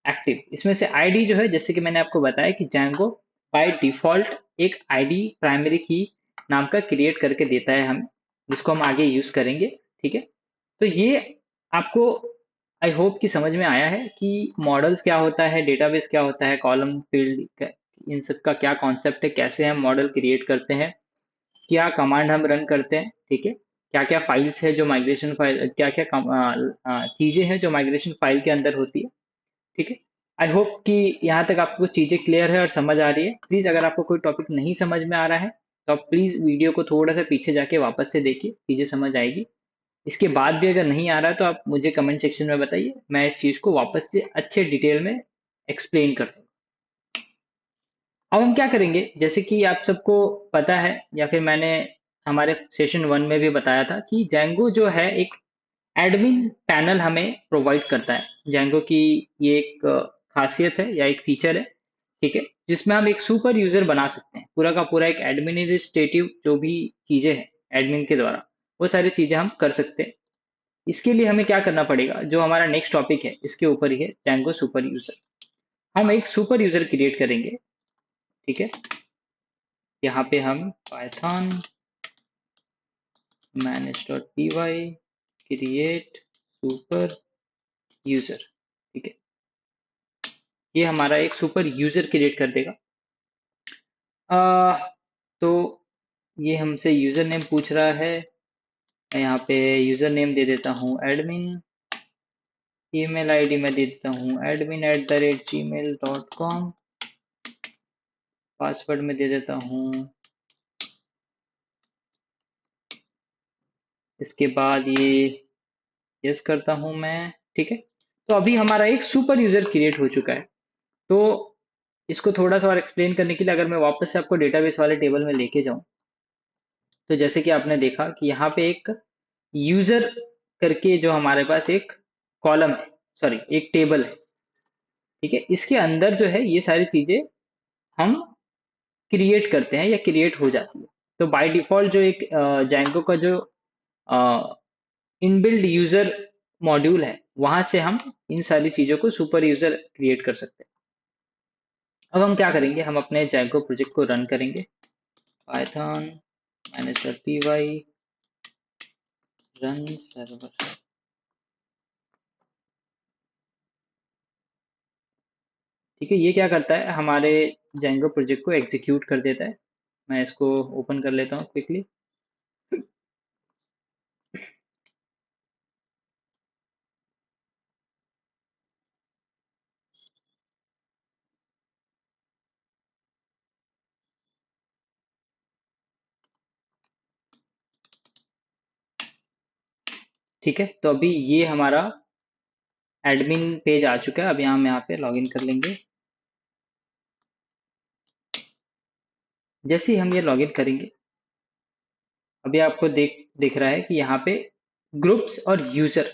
एक्टिव। इसमें से आईडी जो है, जैसे कि मैंने आपको बताया कि जैंगो बाय डिफॉल्ट एक आईडी प्राइमरी की नाम का क्रिएट करके देता है हमें, जिसको हम आगे यूज करेंगे। ठीक है, तो ये आपको आई होप कि समझ में आया है कि मॉडल्स क्या होता है, डेटाबेस क्या होता है, कॉलम फील्ड, इन सब का क्या कॉन्सेप्ट है, कैसे हम मॉडल क्रिएट करते हैं, क्या कमांड हम रन करते हैं। ठीक है, क्या क्या फाइल्स है जो माइग्रेशन फाइल, क्या क्या चीजें हैं जो माइग्रेशन फाइल के अंदर होती है। ठीक है, आई होप कि यहाँ तक आपको चीजें क्लियर है और समझ आ रही है। प्लीज अगर आपको कोई टॉपिक नहीं समझ में आ रहा है तो आप प्लीज वीडियो को थोड़ा सा पीछे जाके वापस से देखिए, चीजें समझ आएगी। इसके बाद भी अगर नहीं आ रहा है तो आप मुझे कमेंट सेक्शन में बताइए, मैं इस चीज को वापस से अच्छे डिटेल में एक्सप्लेन कर दूंगा। अब हम क्या करेंगे, जैसे कि आप सबको पता है या फिर मैंने हमारे सेशन 1 में भी बताया था कि जैंगो जो है एक एडमिन पैनल हमें प्रोवाइड करता है। जैंगो की ये एक खासियत है या एक फीचर है, ठीक है, जिसमें हम एक सुपर यूजर बना सकते हैं। पूरा का पूरा एक एडमिनिस्ट्रेटिव जो भी चीजें हैं एडमिन के द्वारा, वो सारी चीजें हम कर सकते हैं। इसके लिए हमें क्या करना पड़ेगा, जो हमारा नेक्स्ट टॉपिक है इसके ऊपर ही है, जैंगो सुपर यूजर। हम एक सुपर यूजर क्रिएट करेंगे। ठीक है, यहाँ पे हम Python manage.py create super user, ठीक है, ये हमारा एक सुपर यूजर क्रिएट कर देगा। तो ये हमसे यूजर नेम पूछ रहा है, मैं यहाँ पे यूजर नेम दे देता हूँ एडमिन, ईमेल आईडी में दे देता हूँ admin@gmail.com, पासवर्ड में दे देता हूँ, इसके बाद ये यस करता हूँ मैं। ठीक है, तो अभी हमारा एक सुपर यूजर क्रिएट हो चुका है। तो इसको थोड़ा सा और एक्सप्लेन करने के लिए अगर मैं वापस से आपको डेटाबेस वाले टेबल में लेके जाऊं, तो जैसे कि आपने देखा कि यहाँ पे एक यूजर करके जो हमारे पास एक कॉलम है, सॉरी एक टेबल है। ठीक है, इसके अंदर जो है ये सारी चीजें हम क्रिएट करते हैं या क्रिएट हो जाती है। तो बाय डिफॉल्ट जो एक जैंगो का जो इनबिल्ड यूजर मॉड्यूल है, वहां से हम इन सारी चीजों को सुपर यूजर क्रिएट कर सकते हैं। अब हम क्या करेंगे, हम अपने जैंगो प्रोजेक्ट को रन करेंगे। Python -py run server. ठीक है, ये क्या करता है, हमारे जैंगो प्रोजेक्ट को एग्जीक्यूट कर देता है। मैं इसको ओपन कर लेता हूँ क्विकली। ठीक है, तो अभी ये हमारा एडमिन पेज आ चुका है। अब हम यहाँ पे लॉगिन कर लेंगे। जैसे ही हम ये लॉगिन करेंगे, अभी आपको दिख रहा है कि यहाँ पे ग्रुप्स और यूजर,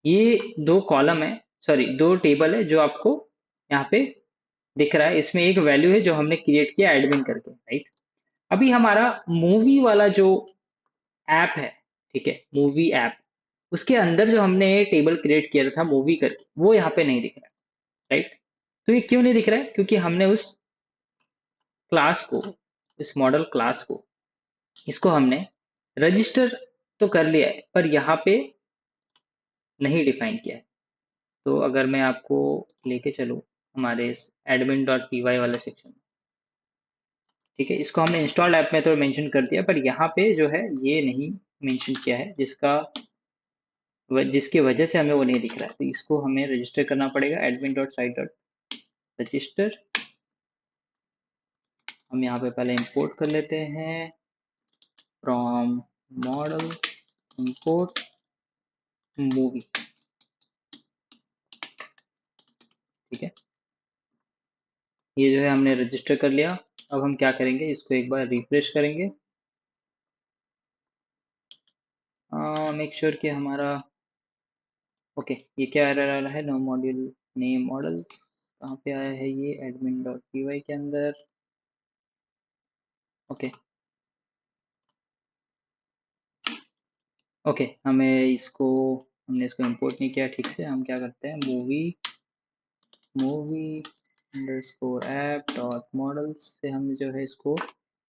ये दो कॉलम है, सॉरी दो टेबल है जो आपको यहाँ पे दिख रहा है। इसमें एक वैल्यू है जो हमने क्रिएट किया एडमिन करके, राइट। अभी हमारा मूवी वाला जो ऐप है, ठीक है, मूवी ऐप, उसके अंदर जो हमने टेबल क्रिएट किया था मूवी करके, वो यहाँ पे नहीं दिख रहा है, राइट। तो ये क्यों नहीं दिख रहा है, क्योंकि हमने उस क्लास को, इस मॉडल क्लास को, इसको हमने रजिस्टर तो कर लिया है पर यहाँ पे नहीं डिफाइन किया है। तो अगर मैं आपको लेके चलूँ हमारे इस admin डॉट py वाले सेक्शन में, ठीक है, इसको हमने इंस्टॉल ऐप में तो मेंशन कर दिया, पर यहाँ पे जो है ये नहीं मेंशन किया है, जिसकी वजह से हमें वो नहीं दिख रहा है। तो इसको हमें रजिस्टर करना पड़ेगा, admin dot site dot register. हम यहाँ पे पहले इंपोर्ट कर लेते हैं फ्रॉम मॉडल इंपोर्ट मूवी। ठीक है, ये जो है हमने रजिस्टर कर लिया। अब हम क्या करेंगे, इसको एक बार रिफ्रेश करेंगे, मेक श्योर कि हमारा ओके। ये क्या एरर आ रहा है, नो मॉड्यूल नेम मॉडल्स, कहाँ पे आया है ये, एडमिन डॉट पी के अंदर। ओके ओके, हमने इसको इंपोर्ट नहीं किया ठीक से। हम क्या करते हैं, movie movie underscore app dot models से हम जो है इसको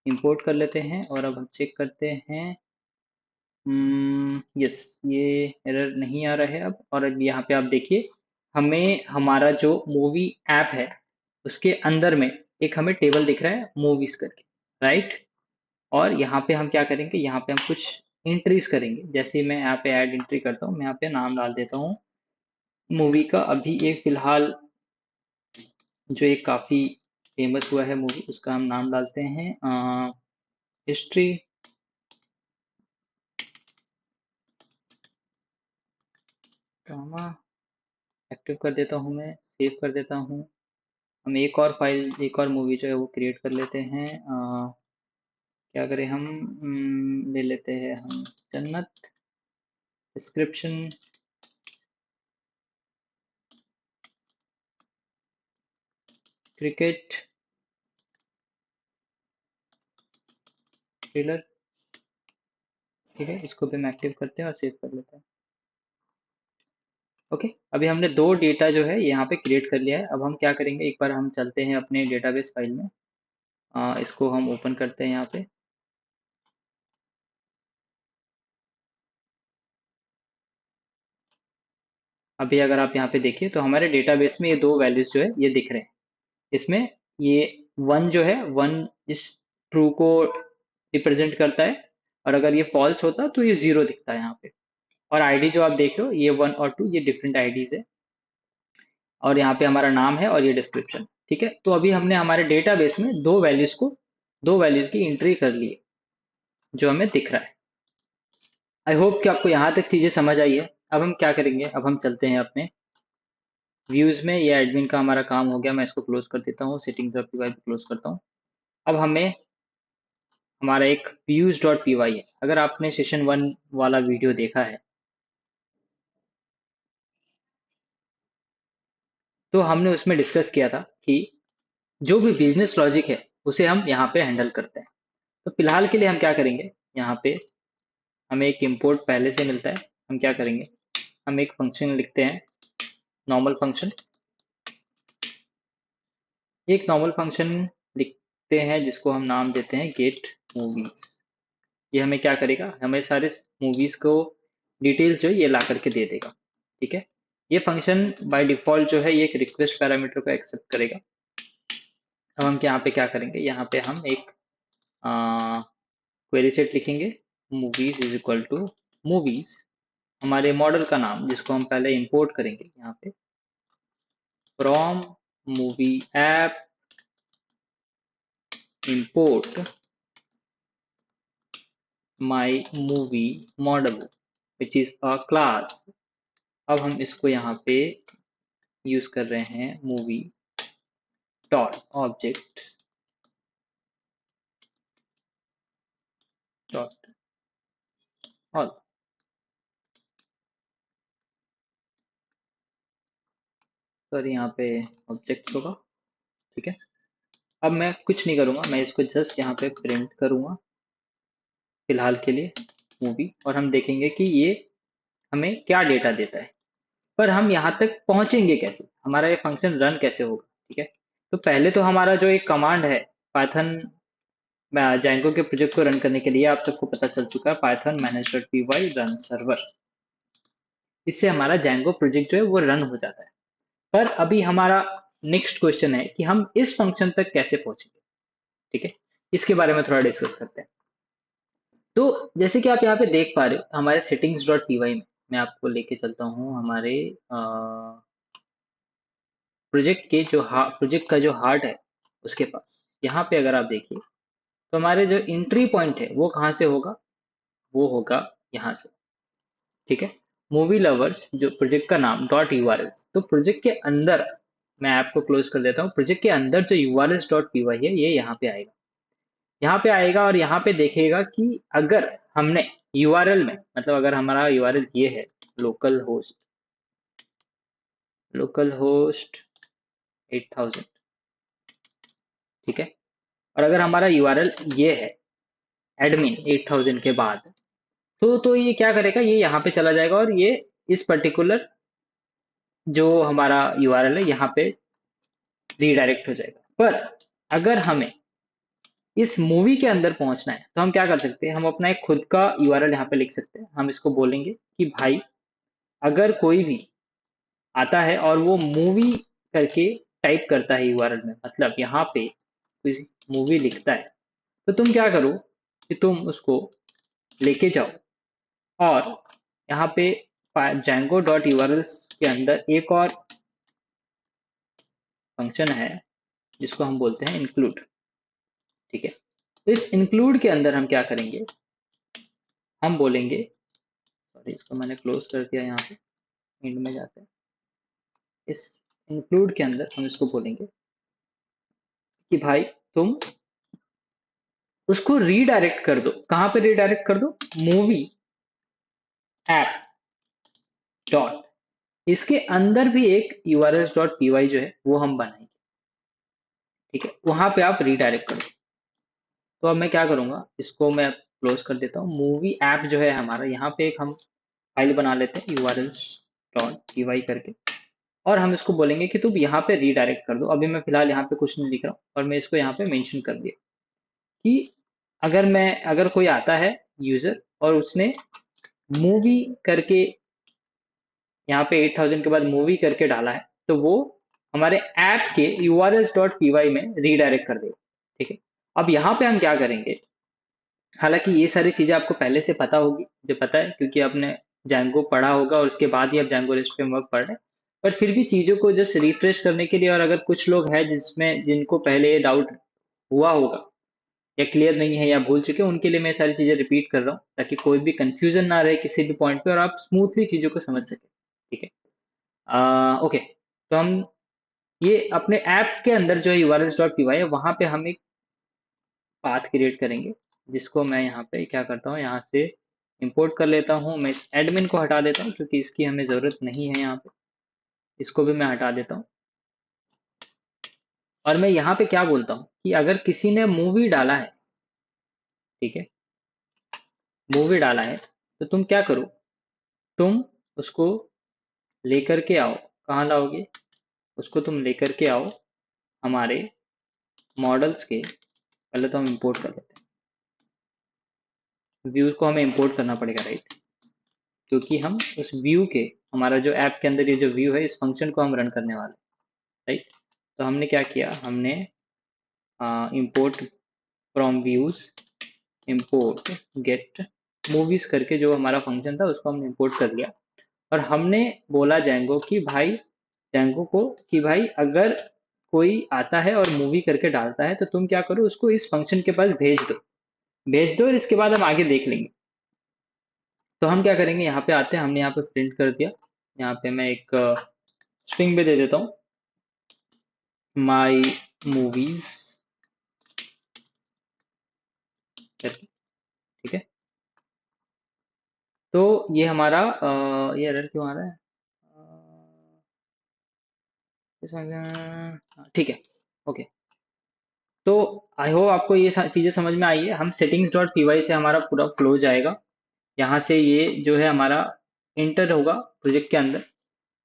इंपोर्ट कर लेते हैं। और अब हम चेक करते हैं, यस, ये एरर नहीं आ रहा है अब। और अब यहाँ पे आप देखिए, हमें हमारा जो मूवी ऐप है उसके अंदर में एक हमें टेबल दिख रहा है मूवीज करके, राइट। और यहाँ पे हम क्या करेंगे, यहाँ पे हम कुछ एंट्रीज करेंगे। जैसे मैं यहाँ पे ऐड एंट्री करता हूँ, मैं यहाँ पे नाम डाल देता हूँ मूवी का। अभी एक फिलहाल जो एक काफी फेमस हुआ है मूवी, उसका हम नाम डालते हैं हिस्ट्री ड्रामा। एक्टिव कर देता हूँ, मैं सेव कर देता हूँ। हम एक और फाइल, एक और मूवी जो है वो क्रिएट कर लेते हैं। क्या करें हम, ले लेते हैं हम जन्नत। Description, cricket trailer. ठीक है, इसको भी हम एक्टिव करते हैं और सेव कर लेते हैं। ओके, अभी हमने दो डेटा जो है यहाँ पे क्रिएट कर लिया है। अब हम क्या करेंगे, एक बार हम चलते हैं अपने डेटाबेस फाइल में। इसको हम ओपन करते हैं यहाँ पे। अभी अगर आप यहाँ पे देखिए तो हमारे डेटाबेस में ये दो वैल्यूज जो है ये दिख रहे हैं। इसमें ये वन जो है, वन इस ट्रू को रिप्रेजेंट करता है, और अगर ये फॉल्स होता तो ये जीरो दिखता है यहाँ पे। और आईडी जो आप देख रहे हो, ये वन और टू, ये डिफरेंट आईडीज है। और यहाँ पे हमारा नाम है और ये डिस्क्रिप्शन। ठीक है, तो अभी हमने हमारे डेटाबेस में दो वैल्यूज की एंट्री कर ली है, जो हमें दिख रहा है। आई होप कि आपको यहाँ तक चीजें समझ आई है। अब हम क्या करेंगे, अब हम चलते हैं अपने व्यूज में। ये एडमिन का हमारा काम हो गया, मैं इसको क्लोज कर देता हूँ, सेटिंग्स डॉट पी क्लोज करता हूँ। अब हमें हमारा एक व्यूज डॉट पी है। अगर आपने सेशन वन वाला वीडियो देखा है तो हमने उसमें डिस्कस किया था कि जो भी बिजनेस लॉजिक है उसे हम यहाँ पे हैंडल करते हैं। तो फिलहाल के लिए हम क्या करेंगे, यहाँ पे हमें एक इंपोर्ट पहले से मिलता है। हम क्या करेंगे, हम एक फंक्शन लिखते हैं, नॉर्मल फंक्शन। एक नॉर्मल फंक्शन लिखते हैं जिसको हम नाम देते हैं गेट मूवीज। ये हमें क्या करेगा, हमें सारे मूवीज को डिटेल्स जो है ये ला करके दे देगा। ठीक है, ये फंक्शन बाय डिफॉल्ट जो है ये एक रिक्वेस्ट पैरामीटर को एक्सेप्ट करेगा। अब हम यहाँ पे क्या करेंगे, यहाँ पे हम एक क्वेरी सेट लिखेंगे, movies is equal to movies, हमारे मॉडल का नाम जिसको हम पहले इंपोर्ट करेंगे यहाँ पे, from movie app import my movie model which is a class. अब हम इसको यहाँ पे यूज कर रहे हैं movie dot object dot all. Sorry, यहाँ पे ऑब्जेक्ट होगा। ठीक है, अब मैं कुछ नहीं करूंगा, मैं इसको जस्ट यहाँ पे प्रिंट करूंगा फिलहाल के लिए मूवी, और हम देखेंगे कि ये हमें क्या डेटा देता है। पर हम यहाँ तक पहुंचेंगे कैसे, हमारा ये फंक्शन रन कैसे होगा। ठीक है, तो पहले तो हमारा जो एक कमांड है पाइथन जैंगो के प्रोजेक्ट को रन करने के लिए, आप सबको पता चल चुका है, पाइथन manage.py रन सर्वर। इससे हमारा जैंगो प्रोजेक्ट जो है वो रन हो जाता है। पर अभी हमारा नेक्स्ट क्वेश्चन है कि हम इस फंक्शन तक कैसे पहुंचेंगे। ठीक है, इसके बारे में थोड़ा डिस्कस करते हैं। तो जैसे कि आप यहाँ पे देख पा रहे हो हमारे सेटिंग्स डॉट पी वाई में, मैं आपको लेके चलता हूँ हमारे प्रोजेक्ट के जो प्रोजेक्ट का जो हार्ट है उसके पास। यहाँ पे अगर आप देखिए तो हमारे जो एंट्री पॉइंट है वो कहाँ से होगा, वो होगा यहाँ से। ठीक है, मूवी लवर्स जो प्रोजेक्ट का नाम डॉट यूआरएल, तो प्रोजेक्ट के अंदर, मैं आपको क्लोज कर देता हूँ, प्रोजेक्ट के अंदर जो यूआरएल डॉट पी वाई है ये यहाँ पे आएगा। यहाँ पे आएगा और यहाँ पे देखेगा कि अगर हमने यूआरएल में, मतलब अगर हमारा यूआरएल ये है लोकल होस्ट 8000। ठीक है, और अगर हमारा यूआरएल ये है एडमिन 8000 के बाद, तो ये क्या करेगा, ये यहाँ पे चला जाएगा और ये इस पर्टिकुलर जो हमारा यूआरएल है यहाँ पे रीडायरेक्ट हो जाएगा। पर अगर हमें इस मूवी के अंदर पहुंचना है तो हम क्या कर सकते हैं, हम अपना एक खुद का यूआरएल यहाँ पे लिख सकते हैं। हम इसको बोलेंगे कि भाई अगर कोई भी आता है और वो मूवी करके टाइप करता है यूआरएल में, मतलब यहाँ पे कोई मूवी लिखता है, तो तुम क्या करो कि तुम उसको लेके जाओ और यहाँ पे Django डॉट यूआरएल के अंदर एक और फंक्शन है जिसको हम बोलते हैं इंक्लूड। ठीक है, तो इस इंक्लूड के अंदर हम क्या करेंगे, हम बोलेंगे, सॉरी इसको मैंने क्लोज कर दिया, यहाँ पे एंड में जाते हैं। इस इंक्लूड के अंदर हम इसको बोलेंगे कि भाई तुम उसको रीडायरेक्ट कर दो, कहाँ पे रीडायरेक्ट कर दो, मूवी ऐप डॉट, इसके अंदर भी एक यूआरएल डॉट पी वाई जो है वो हम बनाएंगे। ठीक है, वहां पे आप रीडायरेक्ट करो। तो अब मैं क्या करूंगा, इसको मैं क्लोज कर देता हूँ। मूवी ऐप जो है हमारा, यहाँ पे एक हम फाइल बना लेते हैं यूआरएल्स डॉट पी वाई करके, और हम इसको बोलेंगे कि तुम यहाँ पे रीडायरेक्ट कर दो। अभी मैं फिलहाल यहाँ पे कुछ नहीं लिख रहा हूँ और मैं इसको यहाँ पे मेंशन कर दिया कि अगर कोई आता है यूजर और उसने मूवी करके यहाँ पे 8000 के बाद मूवी करके डाला है, तो वो हमारे ऐप के यूआरएल्स डॉट पी वाई में रीडायरेक्ट कर देगा। ठीक है, अब यहाँ पे हम क्या करेंगे, हालांकि ये सारी चीजें आपको पहले से पता होगी, मुझे पता है क्योंकि आपने जैंगो पढ़ा होगा और उसके बाद ही आप जैंगो रेस्ट फ्रेमवर्क पढ़ रहे हैं। पर फिर भी चीजों को जस्ट रिफ्रेश करने के लिए, और अगर कुछ लोग हैं जिसमें जिनको पहले ये डाउट हुआ होगा या क्लियर नहीं है या भूल चुके हैं, उनके लिए मैं सारी चीजें रिपीट कर रहा हूँ ताकि कोई भी कंफ्यूजन ना रहे किसी भी पॉइंट पे और आप स्मूथली चीजों को समझ सके। ठीक है, ओके, तो हम ये अपने ऐप के अंदर जो यूआरएल्स डॉट पी वाई है वहां पे हम एक पाथ क्रिएट करेंगे, जिसको मैं यहाँ पे क्या करता हूँ, यहाँ से इंपोर्ट कर लेता हूँ। मैं इस एडमिन को हटा देता हूँ क्योंकि इसकी हमें ज़रूरत नहीं है यहाँ पे, इसको भी मैं हटा देता हूँ। और मैं यहाँ पे क्या बोलता हूँ कि अगर किसी ने मूवी डाला है, ठीक है, मूवी डाला है, तो तुम क्या करो, तुम उसको लेकर के आओ। कहाँ लाओगे, उसको तुम लेकर के आओ हमारे मॉडल्स के, पहले तो हम इंपोर्ट कर लेते हैं, व्यू को हमें इंपोर्ट करना पड़ेगा, राइट? क्योंकि हम उस व्यू के, हमारा जो ऐप के अंदर ये जो व्यू है, इस फंक्शन को हम रन करने वाले हैं, राइट? तो हमने क्या किया, हमने import from views, import get movies करके जो हमारा फंक्शन था उसको हमने इंपोर्ट कर लिया। और हमने बोला जैंगो कि भाई, जैंगो को कि भाई अगर कोई आता है और मूवी करके डालता है तो तुम क्या करो, उसको इस फंक्शन के पास भेज दो और इसके बाद हम आगे देख लेंगे। तो हम क्या करेंगे, यहाँ पे आते हैं, हमने यहाँ पे प्रिंट कर दिया। यहाँ पे मैं एक स्ट्रिंग भी दे देता हूँ, माई मूवीज, ठीक है। तो ये हमारा ये एरर क्यों आ रहा है, ठीक है, ओके। तो आई होप आपको ये चीजें समझ में आई है। हम settings डॉट py से हमारा पूरा फ्लो जाएगा। यहाँ से ये जो है हमारा इंटर होगा प्रोजेक्ट के अंदर।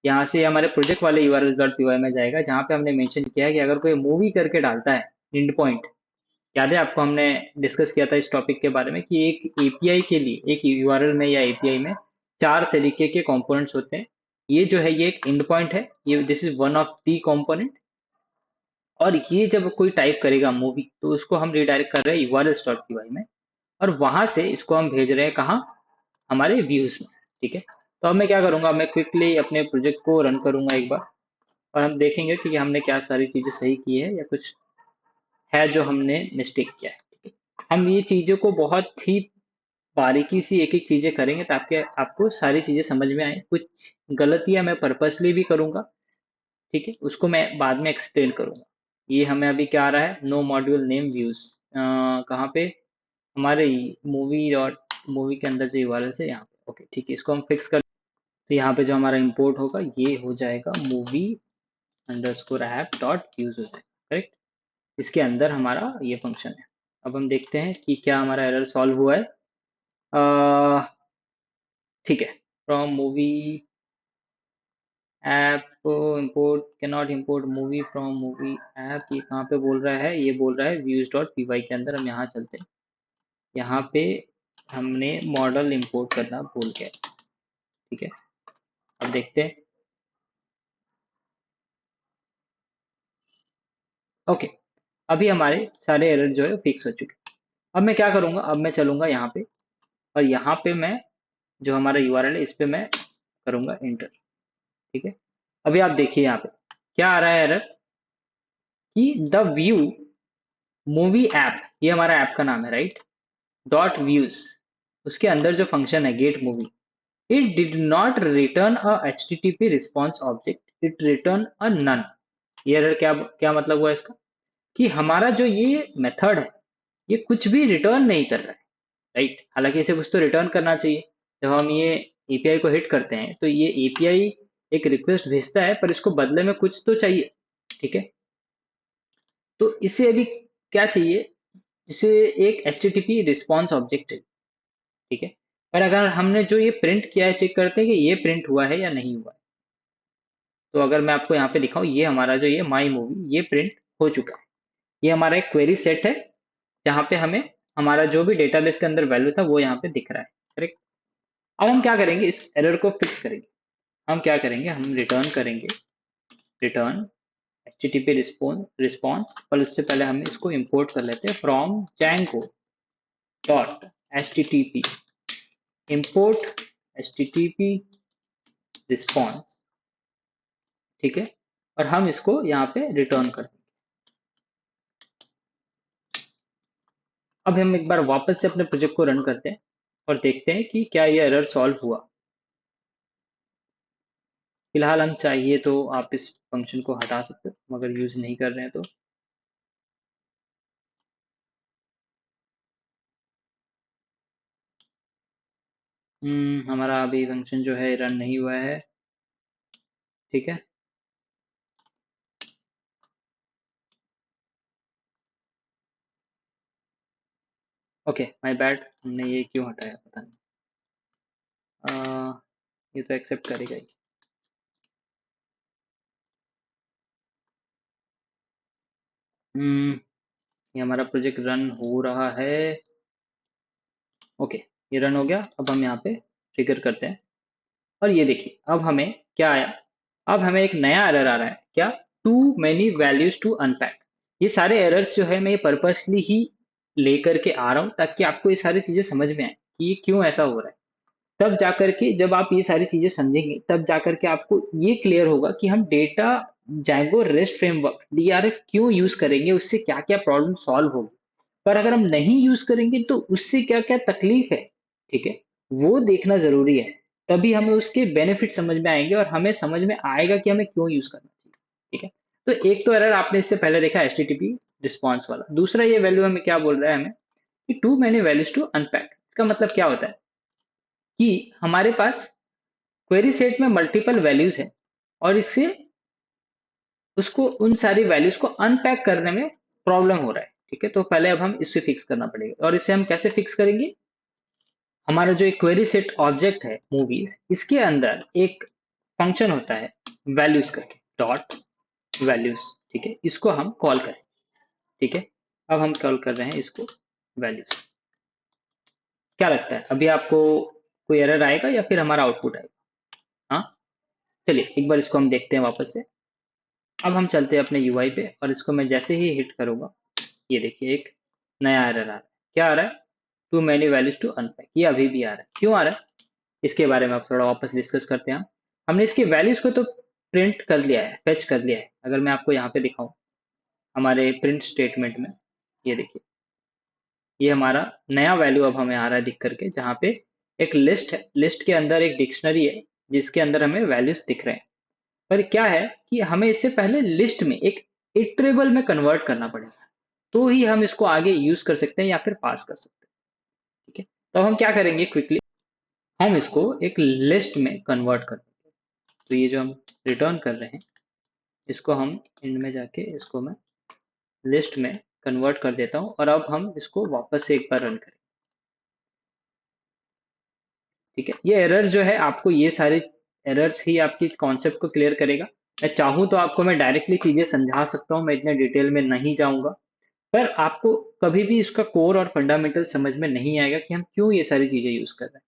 यहाँ से हमारे प्रोजेक्ट वाले urls डॉट py में जाएगा, जहाँ पे हमने मेंशन किया है कि अगर कोई मूवी करके डालता है इंड पॉइंट। याद है आपको, हमने डिस्कस किया था इस टॉपिक के बारे में कि एक एपीआई के लिए, एक यूआरएल में या एपीआई में 4 तरीके के कंपोनेंट्स होते हैं। ये जो है ये एक इंड पॉइंट है, ये this is one of the component. और ये जब कोई टाइप करेगा मूवी, तो उसको हम रिडायरेक्ट कर रहे हैं यूआरएल डॉट py में, और वहां से इसको हम भेज रहे हैं कहाँ, हमारे व्यूज में, ठीक है। तो अब मैं क्या करूंगा, मैं क्विकली अपने प्रोजेक्ट को रन करूंगा एक बार, और हम देखेंगे कि हमने क्या सारी चीजें सही की है या कुछ है जो हमने मिस्टेक किया है, ठीक है। हम ये चीजों को बहुत ही बारीकी से एक एक चीजें करेंगे ताकि आपको सारी चीजें समझ में आए। कुछ गलतियां मैं पर्पसली भी करूंगा, ठीक है, उसको मैं बाद में एक्सप्लेन करूंगा। ये हमें अभी क्या आ रहा है, नो मॉड्यूल नेम व्यूज, कहाँ पे, हमारे मूवी डॉट, मूवी के अंदर जो यूआरएल है यहाँ पे, ओके ठीक है, इसको हम फिक्स कर। तो यहाँ पे जो हमारा इंपोर्ट होगा ये हो जाएगा movie underscore app dot views हो जाएगा, करेक्ट। इसके अंदर हमारा ये फंक्शन है। अब हम देखते हैं कि क्या हमारा एरर सॉल्व हुआ है। अह, ठीक है, from movie app import, can not import movie from movie app, ये कहाँ पे बोल रहा है, ये बोल रहा है व्यूज डॉट पी के अंदर। हम यहाँ चलते हैं, यहाँ पे हमने मॉडल इंपोर्ट करना भूल गए, ठीक है। अब देखते हैं, ओके। अभी हमारे सारे एरर जो है फिक्स हो चुके हैं। अब मैं क्या करूंगा, अब मैं चलूंगा यहाँ पे, और यहाँ पे मैं जो हमारा यूआरएल है इस पे मैं करूंगा इंटर, ठीक है। अभी आप देखिए यहाँ पे क्या आ रहा है एरर, कि द व्यू मूवी ऐप, ये हमारा ऐप का नाम है, राइट, डॉट व्यूज, उसके अंदर जो फंक्शन है get movie, it did not return a http response object, it return a none. ये एरर क्या क्या मतलब हुआ इसका, कि हमारा जो ये मेथड है ये कुछ भी रिटर्न नहीं कर रहा है, राइट। हालांकि इसे कुछ तो रिटर्न करना चाहिए। जब हम ये एपीआई को हिट करते हैं तो ये एपीआई एक रिक्वेस्ट भेजता है, पर इसको बदले में कुछ तो चाहिए, ठीक है। तो इसे अभी क्या चाहिए, इसे एक http रिस्पॉन्स ऑब्जेक्ट है, ठीक है। पर अगर हमने जो ये प्रिंट किया है, चेक करते हैं कि ये प्रिंट हुआ है या नहीं हुआ है। तो अगर मैं आपको यहाँ पे दिखाऊं, ये हमारा जो ये माई मूवी ये प्रिंट हो चुका है। ये हमारा एक क्वेरी सेट है, जहाँ पे हमें हमारा जो भी डेटाबेस के अंदर वैल्यू था वो यहाँ पे दिख रहा है, करेक्ट। अब हम क्या करेंगे, इस एरर को फिक्स करेंगे। हम क्या करेंगे, हम रिटर्न करेंगे, रिटर्न http रिस्पॉन्स, पर उससे पहले हम इसको इंपोर्ट कर लेते हैं from Django dot http import http response, ठीक है। और हम इसको यहाँ पे रिटर्न कर देंगे। अब हम एक बार वापस से अपने प्रोजेक्ट को रन करते हैं और देखते हैं कि क्या ये एरर सॉल्व हुआ। फिलहाल हम चाहिए तो आप इस फंक्शन को हटा सकते हो, मगर यूज नहीं कर रहे हैं तो। हमारा अभी फंक्शन जो है रन नहीं हुआ है, ठीक है। ओके, माय बैड, हमने ये क्यों हटाया पता नहीं। ये तो एक्सेप्ट करेगा ही। हम्म, ये हमारा प्रोजेक्ट रन हो रहा है। ओके, ये रन हो गया। अब हम यहाँ पे ट्रिगर करते हैं और ये देखिए अब हमें क्या आया। अब हमें एक नया एरर आ रहा है, क्या? Too many values to unpack. ये सारे एरर्स जो है मैं ये पर्पसली ही लेकर के आ रहा हूँ ताकि आपको ये सारी चीजें समझ में आए कि ये क्यों ऐसा हो रहा है। तब जाकर के जब आप ये सारी चीजें समझेंगे तब जाकर के आपको ये क्लियर होगा कि हम data Django rest framework DRF क्यों यूज करेंगे, उससे क्या क्या प्रॉब्लम सॉल्व होगी। पर अगर हम नहीं यूज करेंगे तो उससे क्या क्या तकलीफ है, ठीक है, वो देखना जरूरी है। तभी हमें उसके बेनिफिट समझ में आएंगे और हमें समझ में आएगा कि हमें क्यों यूज करना चाहिए। ठीक है, तो एक तो एरर आपने इससे पहले देखा H T T P response वाला। दूसरा ये वैल्यू हमें क्या बोल रहा है, हमें कि too many values to unpack. इसका मतलब क्या होता है कि हमारे पास क्वेरी सेट में मल्टीपल वैल्यूज है और इससे उसको उन सारी वैल्यूज को अनपैक करने में प्रॉब्लम हो रहा है। ठीक है, तो पहले अब हम इसे फिक्स करना पड़ेगा। और इसे हम कैसे फिक्स करेंगे? हमारा जो एक क्वेरी सेट ऑब्जेक्ट है मूवीज, इसके अंदर एक फंक्शन होता है वैल्यूज का, डॉट वैल्यूज। ठीक है, इसको हम कॉल करें। ठीक है, अब हम कॉल कर रहे हैं इसको वैल्यूज। क्या लगता है अभी आपको कोई एरर आएगा या फिर हमारा आउटपुट आएगा? हाँ, चलिए एक बार इसको हम देखते हैं वापस से। अब हम चलते हैं अपने यूआई पे और इसको मैं जैसे ही हिट करूंगा, ये देखिए एक नया एरर आ रहा है। क्या आ रहा है? Too many values to unpack. ये अभी भी आ रहा है, क्यों आ रहा है? इसके बारे में आप थोड़ा वापस डिस्कस करते हैं। हमने इसकी वैल्यूज को तो प्रिंट कर लिया है, फेच कर लिया है। अगर मैं आपको यहाँ पे दिखाऊं हमारे प्रिंट स्टेटमेंट में, ये देखिए ये हमारा नया वैल्यू अब हमें आ रहा है दिख करके, जहाँ पे एक लिस्ट है, लिस्ट के अंदर एक डिक्शनरी है जिसके अंदर हमें वैल्यूज दिख रहे हैं। पर क्या है कि हमें इससे पहले लिस्ट में एक इटरेबल में कन्वर्ट करना पड़ेगा, तो ही हम इसको आगे यूज कर सकते हैं या फिर पास कर सकते हैं। ठीक है, तो हम क्या करेंगे क्विकली, हम इसको एक लिस्ट में कन्वर्ट कर देंगे। तो ये जो हम रिटर्न कर रहे हैं इसको हम इंड में जाके इसको मैं लिस्ट में कन्वर्ट कर देता हूँ और अब हम इसको वापस से एक बार रन करें। ठीक है, ये एरर जो है आपको ये सारे एरर्स ही आपकी कॉन्सेप्ट को क्लियर करेगा। मैं चाहूँ तो आपको मैं डायरेक्टली चीजें समझा सकता हूँ, मैं इतने डिटेल में नहीं जाऊंगा। पर आपको कभी भी इसका कोर और फंडामेंटल समझ में नहीं आएगा कि हम क्यों ये सारी चीजें यूज कर रहे हैं।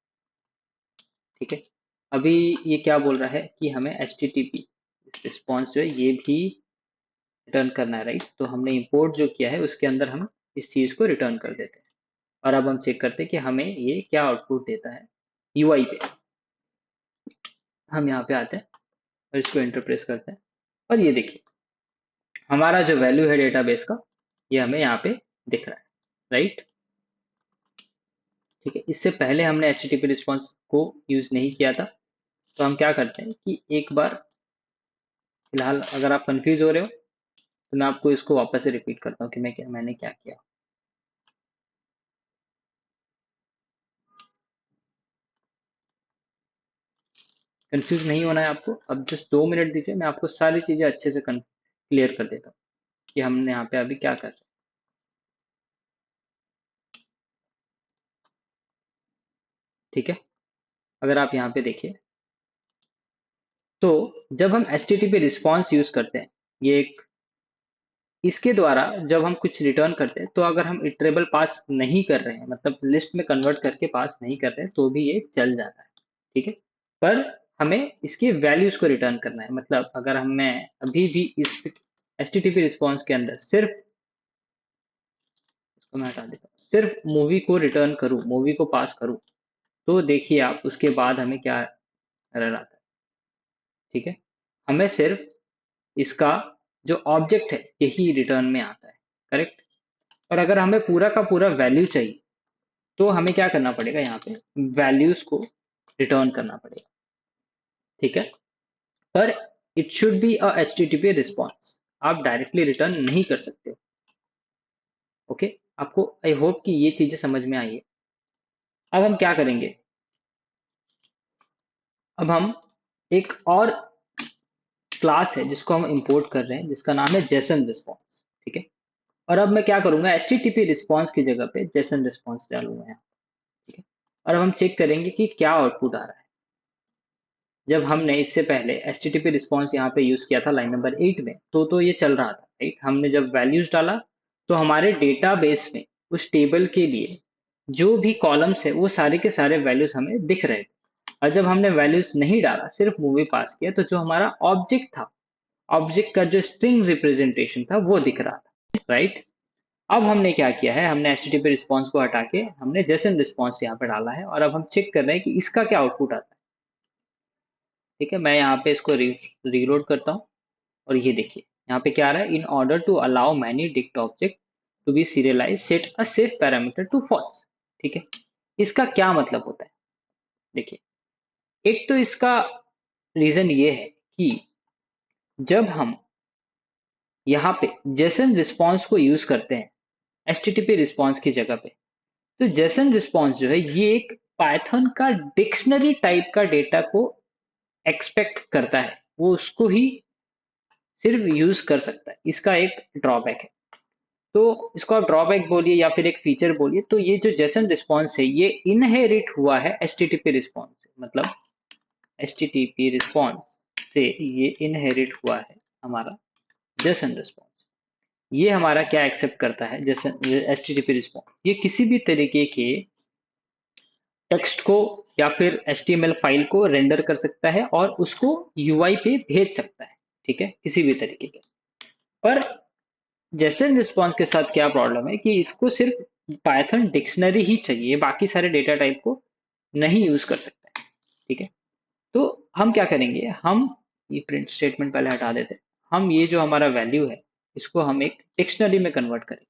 ठीक है, अभी ये क्या बोल रहा है कि हमें H T T P response जो है ये भी रिटर्न करना है, राइट? तो हमने इंपोर्ट जो किया है उसके अंदर हम इस चीज को रिटर्न कर देते हैं। और अब हम चेक करते हैं कि हमें ये क्या आउटपुट देता है यूआई पे। हम यहाँ पे आते हैं और इसको इंटरप्रेस करते हैं और ये देखिए हमारा जो वैल्यू है डेटाबेस का, ये हमें यहाँ पे दिख रहा है, राइट? ठीक है, इससे पहले हमने H T T P response को यूज नहीं किया था। तो हम क्या करते हैं कि एक बार फिलहाल अगर आप कंफ्यूज हो रहे हो तो मैं आपको इसको वापस से रिपीट करता हूँ कि मैंने क्या किया। कंफ्यूज नहीं होना है आपको, अब जस्ट 2 मिनट दीजिए, मैं आपको सारी चीजें अच्छे से क्लियर कर देता हूँ कि हमने यहाँ पे अभी क्या कर रहे हैं। ठीक है, अगर आप यहाँ पे देखिए तो जब हम H T T P response use करते हैं, ये एक इसके द्वारा जब हम कुछ रिटर्न करते हैं तो अगर हम इटरेबल पास नहीं कर रहे हैं, मतलब लिस्ट में कन्वर्ट करके पास नहीं कर रहे हैं, तो भी ये चल जाता है। ठीक है, पर हमें इसकी वैल्यूज को रिटर्न करना है। मतलब अगर हम मैं अभी भी इस H T T P response के अंदर सिर्फ इसको मैं हटा देता हूँ, सिर्फ मूवी को रिटर्न करूँ, मूवी को पास करूँ, तो देखिए आप उसके बाद हमें क्या एरर आता है। ठीक है, हमें सिर्फ इसका जो ऑब्जेक्ट है यही रिटर्न में आता है, करेक्ट? और अगर हमें पूरा का पूरा वैल्यू चाहिए तो हमें क्या करना पड़ेगा, यहाँ पे वैल्यूज को रिटर्न करना पड़ेगा। ठीक है, पर it should be a H T T P response, आप डायरेक्टली रिटर्न नहीं कर सकते हो। ओके, आपको आई होप कि ये चीजें समझ में आई है। अब हम क्या करेंगे, अब हम एक और क्लास है जिसको हम इंपोर्ट कर रहे हैं जिसका नाम है जेसन रिस्पॉन्स। ठीक है, और अब मैं क्या करूंगा, H T T P response की जगह पे जेसन रिस्पॉन्स डालूंगा यहाँ। ठीक है, और अब हम चेक करेंगे कि क्या आउटपुट आ रहा है। जब हमने इससे पहले HTTP रिस्पॉन्स यहाँ पे यूज किया था लाइन नंबर 8 में, तो ये चल रहा था, राइट। हमने जब वैल्यूज डाला तो हमारे डेटाबेस में उस टेबल के लिए जो भी कॉलम्स है वो सारे के सारे वैल्यूज हमें दिख रहे थे। और जब हमने वैल्यूज नहीं डाला, सिर्फ मूवी पास किया, तो जो हमारा ऑब्जेक्ट था, ऑब्जेक्ट का जो स्ट्रिंग रिप्रेजेंटेशन था वो दिख रहा था, राइट। अब हमने क्या किया है, हमने HTTP रिस्पॉन्स को हटा के हमने जेसन रिस्पॉन्स यहाँ पे डाला है, और अब हम चेक कर रहे हैं कि इसका क्या आउटपुट आता है। ठीक है, मैं यहाँ पे इसको रीलोड करता हूँ, और ये देखिए यहाँ पे क्या आ रहा है, in order to allow many dict object to be serialize set a safe parameter to false. ठीक है, इसका क्या मतलब होता है, देखिए। एक तो इसका रीजन ये है कि जब हम यहाँ पे जेसन रिस्पॉन्स को यूज करते हैं HTTP रिस्पॉन्स की जगह पे, तो जेसन रिस्पॉन्स जो है ये एक पाइथन का डिक्शनरी टाइप का डेटा को एक्सपेक्ट करता है, वो उसको ही सिर्फ यूज कर सकता है। इसका एक ड्रॉबैक है, तो इसको आप ड्रॉबैक बोलिए या फिर एक फीचर बोलिए। तो ये जो जेसन रिस्पॉन्स है ये इनहेरिट हुआ है HTTP रिस्पॉन्स से, मतलब HTTP रिस्पॉन्स से ये इनहेरिट हुआ है हमारा जेसन रिस्पॉन्स। ये हमारा क्या एक्सेप्ट करता है, जैसे HTTP रिस्पॉन्स ये किसी भी तरीके के टेक्स्ट को या फिर HTML फाइल को रेंडर कर सकता है और उसको UI पे भेज सकता है, ठीक है, किसी भी तरीके के। पर जेसन रिस्पॉन्स के साथ क्या प्रॉब्लम है कि इसको सिर्फ पाइथन डिक्शनरी ही चाहिए, बाकी सारे डेटा टाइप को नहीं यूज कर सकता है। ठीक है, तो हम क्या करेंगे, हम ये प्रिंट स्टेटमेंट पहले हटा देते हैं। हम ये जो हमारा वैल्यू है इसको हम एक डिक्शनरी में कन्वर्ट करेंगे।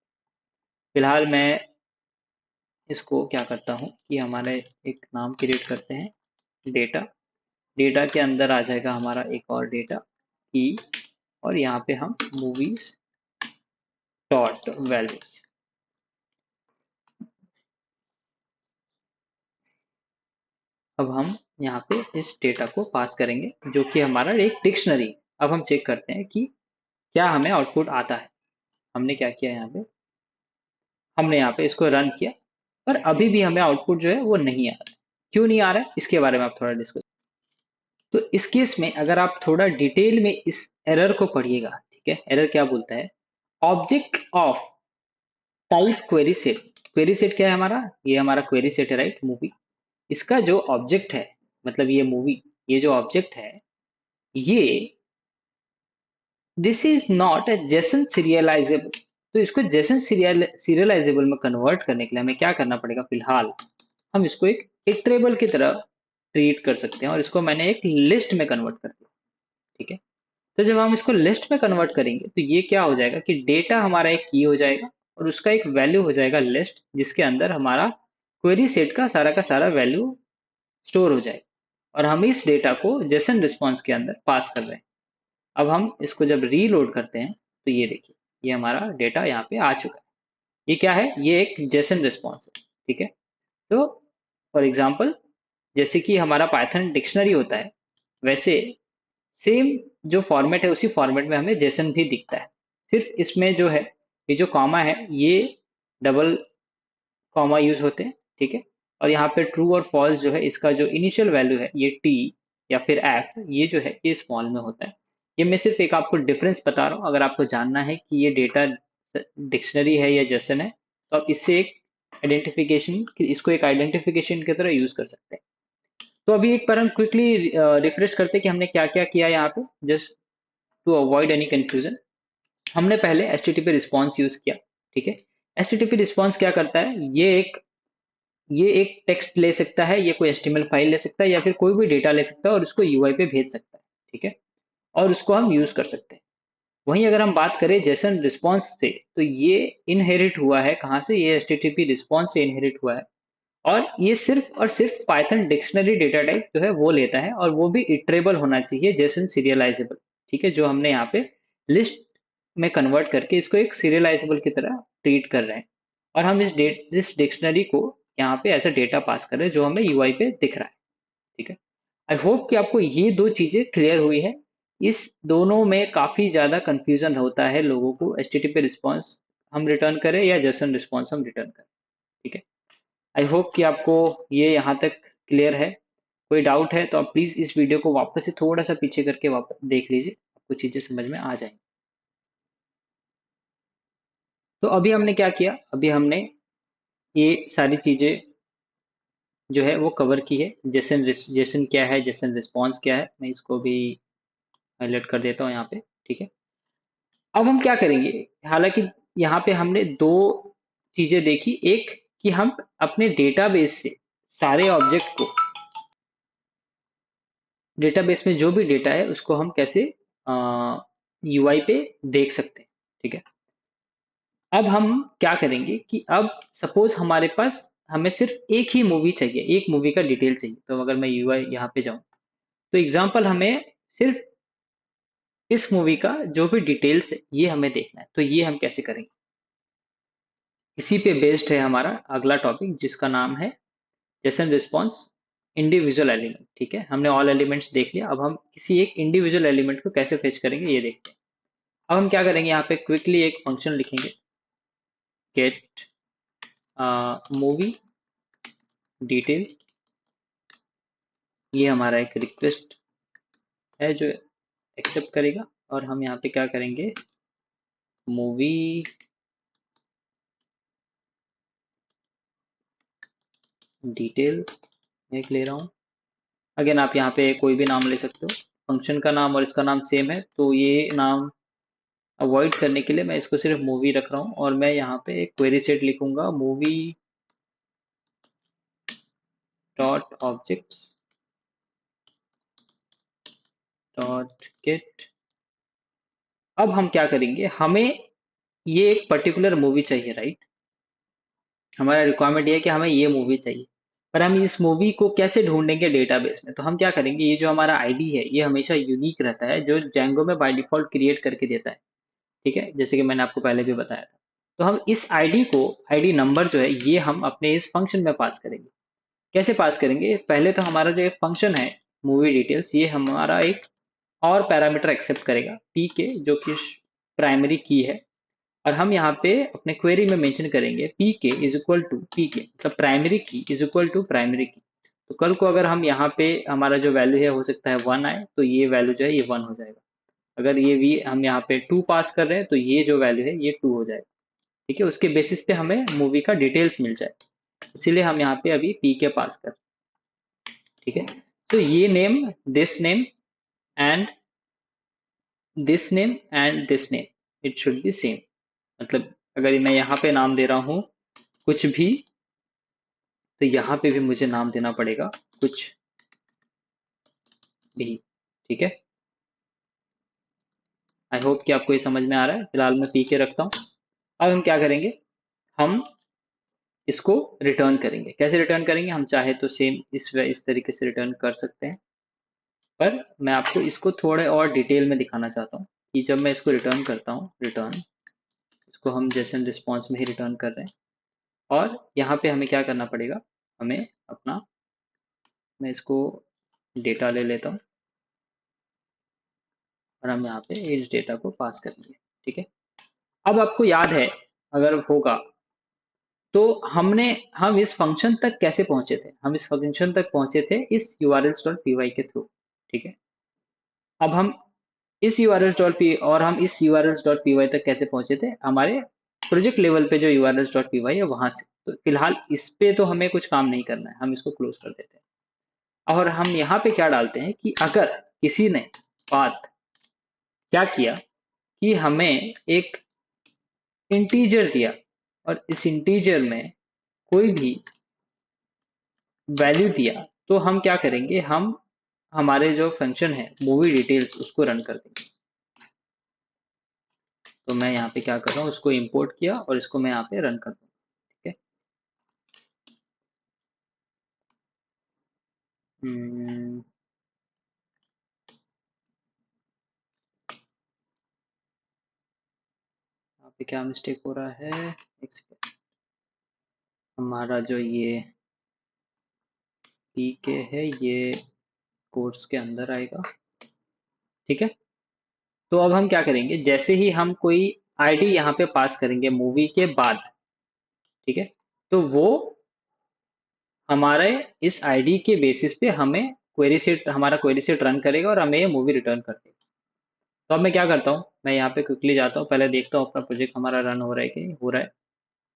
फिलहाल मैं इसको क्या करता हूँ कि हमारे एक नाम क्रिएट करते हैं, डेटा। डेटा के अंदर आ जाएगा हमारा एक और डेटा की, और यहाँ पे हम मूवीज डॉट वैल्यू। अब हम यहाँ पे इस डेटा को पास करेंगे जो कि हमारा एक डिक्शनरी। अब हम चेक करते हैं कि क्या हमें आउटपुट आता है। हमने क्या किया यहाँ पे, हमने यहाँ पे इसको रन किया, पर अभी भी हमें आउटपुट जो है वो नहीं आ रहा है। क्यों नहीं आ रहा है इसके बारे में आप थोड़ा डिस्कस। तो इस केस में अगर आप थोड़ा डिटेल में इस एरर को पढ़िएगा, ठीक है, एरर क्या बोलता है, object of type query set. Query set क्या है हमारा, ये हमारा क्वेरी सेट है, राइट, मूवी। इसका जो ऑब्जेक्ट है, मतलब ये मूवी, ये जो ऑब्जेक्ट है ये, this is not a Jason serialisable. तो इसको जेसन सीरियलाइजेबल में कन्वर्ट करने के लिए हमें क्या करना पड़ेगा, फिलहाल हम इसको एक इटरेबल की तरह ट्रीट कर सकते हैं, और इसको मैंने एक लिस्ट में कन्वर्ट कर दिया। ठीक है, तो जब हम इसको लिस्ट में कन्वर्ट करेंगे तो ये क्या हो जाएगा कि डेटा हमारा एक की हो जाएगा, और उसका एक वैल्यू हो जाएगा लिस्ट, जिसके अंदर हमारा क्वेरी सेट का सारा वैल्यू स्टोर हो जाएगा, और हम इस डेटा को जेसन रिस्पॉन्स के अंदर पास कर रहे हैं। अब हम इसको जब रीलोड करते हैं तो ये देखिए, ये हमारा डेटा यहाँ पे आ चुका है। ये क्या है, ये एक जेसन रिस्पॉन्स है। ठीक है, तो फॉर एग्जाम्पल जैसे कि हमारा पाइथन डिक्शनरी होता है, वैसे सेम जो फॉर्मेट है उसी फॉर्मेट में हमें जेसन भी दिखता है। सिर्फ इसमें जो है, ये जो कॉमा है ये डबल कॉमा यूज होते हैं। ठीक है, और यहाँ पे ट्रू और फॉल्स जो है, इसका जो इनिशियल वैल्यू है ये टी या फिर एफ, ये जो है ये स्मॉल में होता है। ये मैं सिर्फ एक आपको डिफरेंस बता रहा हूँ, अगर आपको जानना है कि ये डेटा डिक्शनरी है या जेसन है, तो आप इससे एक आइडेंटिफिकेशन, इसको एक आइडेंटिफिकेशन की तरह यूज कर सकते हैं। तो अभी एक बार हम क्विकली रिफ्रेश करते हैं कि हमने क्या क्या किया यहाँ पे, just to avoid any confusion. हमने पहले HTTP रिस्पॉन्स यूज किया। ठीक है, HTTP रिस्पॉन्स क्या करता है, ये एक टेक्स्ट ले सकता है, ये कोई HTML फाइल ले सकता है, या फिर कोई भी डेटा ले सकता है और उसको UI पे भेज सकता है। ठीक है, और उसको हम यूज कर सकते हैं। वहीं अगर हम बात करें जेसन रिस्पॉन्स से, तो ये इनहेरिट हुआ है कहाँ से, ये HTTP रिस्पॉन्स से इनहेरिट हुआ है, और ये सिर्फ और सिर्फ पाइथन डिक्शनरी डेटा टाइप जो है वो लेता है, और वो भी इटरेबल होना चाहिए, जेसन सीरियलाइजेबल। ठीक है, जो हमने यहाँ पे लिस्ट में कन्वर्ट करके इसको एक सीरियलाइजेबल की तरह ट्रीट कर रहे हैं, और हम इस डिक्शनरी को यहाँ पे ऐसा डेटा पास कर रहे हैं जो हमें UI पे दिख रहा है। ठीक है, आई होप कि आपको ये दो चीजें क्लियर हुई है। इस दोनों में काफी ज्यादा कंफ्यूजन होता है लोगों को, HTTP रिस्पॉन्स हम रिटर्न करें या जेसन रिस्पॉन्स हम रिटर्न करें। ठीक है, आई होप कि आपको ये यहाँ तक क्लियर है। कोई डाउट है तो आप प्लीज इस वीडियो को वापस से थोड़ा सा पीछे करके वापस देख लीजिए, आपको चीजें समझ में आ जाएंगी। तो अभी हमने क्या किया, अभी हमने ये सारी चीजें जो है वो कवर की है। जेसन जेसन क्या है, जेसन रिस्पॉन्स क्या है, मैं इसको भी हाईलाइट कर देता हूँ यहाँ पे। ठीक है, अब हम क्या करेंगे, हालांकि यहाँ पे हमने दो चीजें देखी। एक कि हम अपने डेटाबेस से सारे ऑब्जेक्ट को, डेटाबेस में जो भी डेटा है उसको हम कैसे यूआई पे देख सकते हैं। ठीक है, अब हम क्या करेंगे कि अब सपोज हमारे पास, हमें सिर्फ एक ही मूवी चाहिए, एक मूवी का डिटेल चाहिए। तो अगर मैं यूआई यहाँ पे जाऊँ, तो एग्जांपल हमें सिर्फ इस मूवी का जो भी डिटेल्स है ये हमें देखना है। तो ये हम कैसे करेंगे, इसी पे बेस्ड है हमारा अगला टॉपिक जिसका नाम है जेसन रिस्पॉन्स इंडिविजुअल एलिमेंट। ठीक है, हमने ऑल एलिमेंट्स देख लिया, अब हम किसी एक इंडिविजुअल एलिमेंट को कैसे फेच करेंगे ये देखते हैं। अब हम क्या करेंगे, यहाँ पे क्विकली एक फंक्शन लिखेंगे, गेट मूवी डिटेल। ये हमारा एक रिक्वेस्ट है जो एक्सेप्ट करेगा, और हम यहाँ पे क्या करेंगे, मूवी डिटेल एक ले रहा हूँ। अगेन आप यहाँ पे कोई भी नाम ले सकते हो, फंक्शन का नाम और इसका नाम सेम है, तो ये नाम अवॉइड करने के लिए मैं इसको सिर्फ मूवी रख रहा हूँ। और मैं यहाँ पे एक क्वेरी सेट लिखूंगा, movie dot object dot gate. अब हम क्या करेंगे, हमें ये एक पर्टिकुलर मूवी चाहिए, राइट। हमारा रिक्वायरमेंट ये है कि हमें ये मूवी चाहिए, पर हम इस मूवी को कैसे ढूंढेंगे डेटाबेस में। तो हम क्या करेंगे, ये जो हमारा आईडी है ये हमेशा यूनिक रहता है, जो जैंगो में बाय डिफॉल्ट क्रिएट करके देता है। ठीक है, जैसे कि मैंने आपको पहले भी बताया था। तो हम इस आईडी को, आईडी नंबर जो है ये हम अपने इस फंक्शन में पास करेंगे। कैसे पास करेंगे, पहले तो हमारा जो एक फंक्शन है मूवी डिटेल्स, ये हमारा एक और पैरामीटर एक्सेप्ट करेगा पी के, जो कि प्राइमरी की है। और हम यहाँ पे अपने क्वेरी में मेंशन करेंगे पी के इज इक्वल टू पी के, मतलब प्राइमरी की इज इक्वल टू प्राइमरी की। तो कल को अगर हम यहाँ पे हमारा जो वैल्यू है हो सकता है 1 आए, तो ये वैल्यू जो है ये 1 हो जाएगा। अगर ये वी हम यहाँ पे 2 पास कर रहे हैं, तो ये जो वैल्यू है ये 2 हो जाएगा। ठीक है, उसके बेसिस पे हमें मूवी का डिटेल्स मिल जाए, इसीलिए हम यहाँ पे अभी पी के पास कर। ठीक है, तो ये name, this name and this name and this name it should be same. मतलब अगर मैं यहाँ पे नाम दे रहा हूँ कुछ भी, तो यहाँ पे भी मुझे नाम देना पड़ेगा कुछ भी। ठीक है, आई होप कि आपको ये समझ में आ रहा है। फिलहाल मैं पी के रखता हूँ। अब हम क्या करेंगे, हम इसको रिटर्न करेंगे। कैसे रिटर्न करेंगे, हम चाहे तो सेम इस तरीके से रिटर्न कर सकते हैं, पर मैं आपको इसको थोड़े और डिटेल में दिखाना चाहता हूँ कि जब मैं इसको रिटर्न करता हूँ, रिटर्न, इसको हम जेसन रिस्पॉन्स में ही रिटर्न कर रहे हैं। और यहाँ पे हमें क्या करना पड़ेगा, हमें अपना, मैं इसको डेटा ले लेता हूँ और हम यहाँ पे इस डेटा को पास करेंगे। ठीक है, अब आपको याद है अगर होगा, तो हम इस फंक्शन तक कैसे पहुंचे थे, हम इस फंक्शन तक पहुंचे थे इस urls.py के थ्रू। ठीक है, अब हम इस urls.py और हम इस urls.py तक कैसे पहुंचे थे, हमारे प्रोजेक्ट लेवल पे जो urls.py है वहां से। तो फिलहाल इस पे तो हमें कुछ काम नहीं करना है, हम इसको क्लोज कर देते हैं। और हम यहाँ पे क्या डालते हैं कि अगर किसी ने बात क्या किया कि हमें एक इंटीजर दिया, और इस इंटीजर में कोई भी वैल्यू दिया, तो हम क्या करेंगे, हम हमारे जो फंक्शन है मूवी डिटेल्स उसको रन कर देंगे। तो मैं यहाँ पे क्या कर रहा हूँ, उसको इंपोर्ट किया और इसको मैं यहाँ पे रन कर दूँ। ठीक है, हम्म, यहाँ पे क्या मिस्टेक हो रहा है, एक सेकंड। हमारा जो ये पी के है ये कोर्स के अंदर आएगा। ठीक है, तो अब हम क्या करेंगे, जैसे ही हम कोई आईडी यहाँ पे पास करेंगे मूवी के बाद, ठीक है, तो वो हमारे इस आईडी के बेसिस पे हमें क्वेरी सेट हमारा क्वेरी सेट रन करेगा और हमें ये मूवी रिटर्न कर देगा। तो अब मैं क्या करता हूँ, मैं यहाँ पे क्विकली जाता हूँ, पहले देखता हूँ अपना प्रोजेक्ट हमारा रन हो रहा है कि नहीं हो रहा है।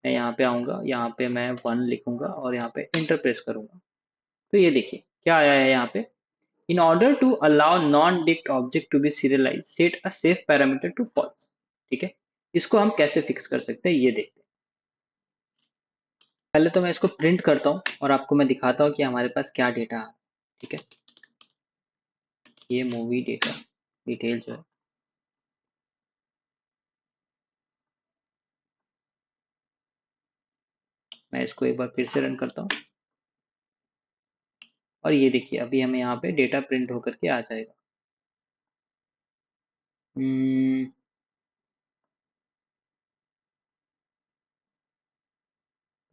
मैं यहाँ पे आऊँगा, यहाँ पे मैं 1 लिखूंगा और यहाँ पे इंटर प्रेस करूंगा। तो ये देखिए क्या आया है यहाँ पे, in order to allow non dict object to be serialize set a safe parameter to false. ठीक है, इसको हम कैसे फिक्स कर सकते हैं ये देखते हैं। पहले तो मैं इसको प्रिंट करता हूँ और आपको मैं दिखाता हूँ कि हमारे पास क्या डेटा है। ठीक है, ये मूवी डेटा डिटेल जो है, मैं इसको एक बार फिर से रन करता हूँ और ये देखिए अभी हमें यहाँ पे डेटा प्रिंट होकर के आ जाएगा। हम्म,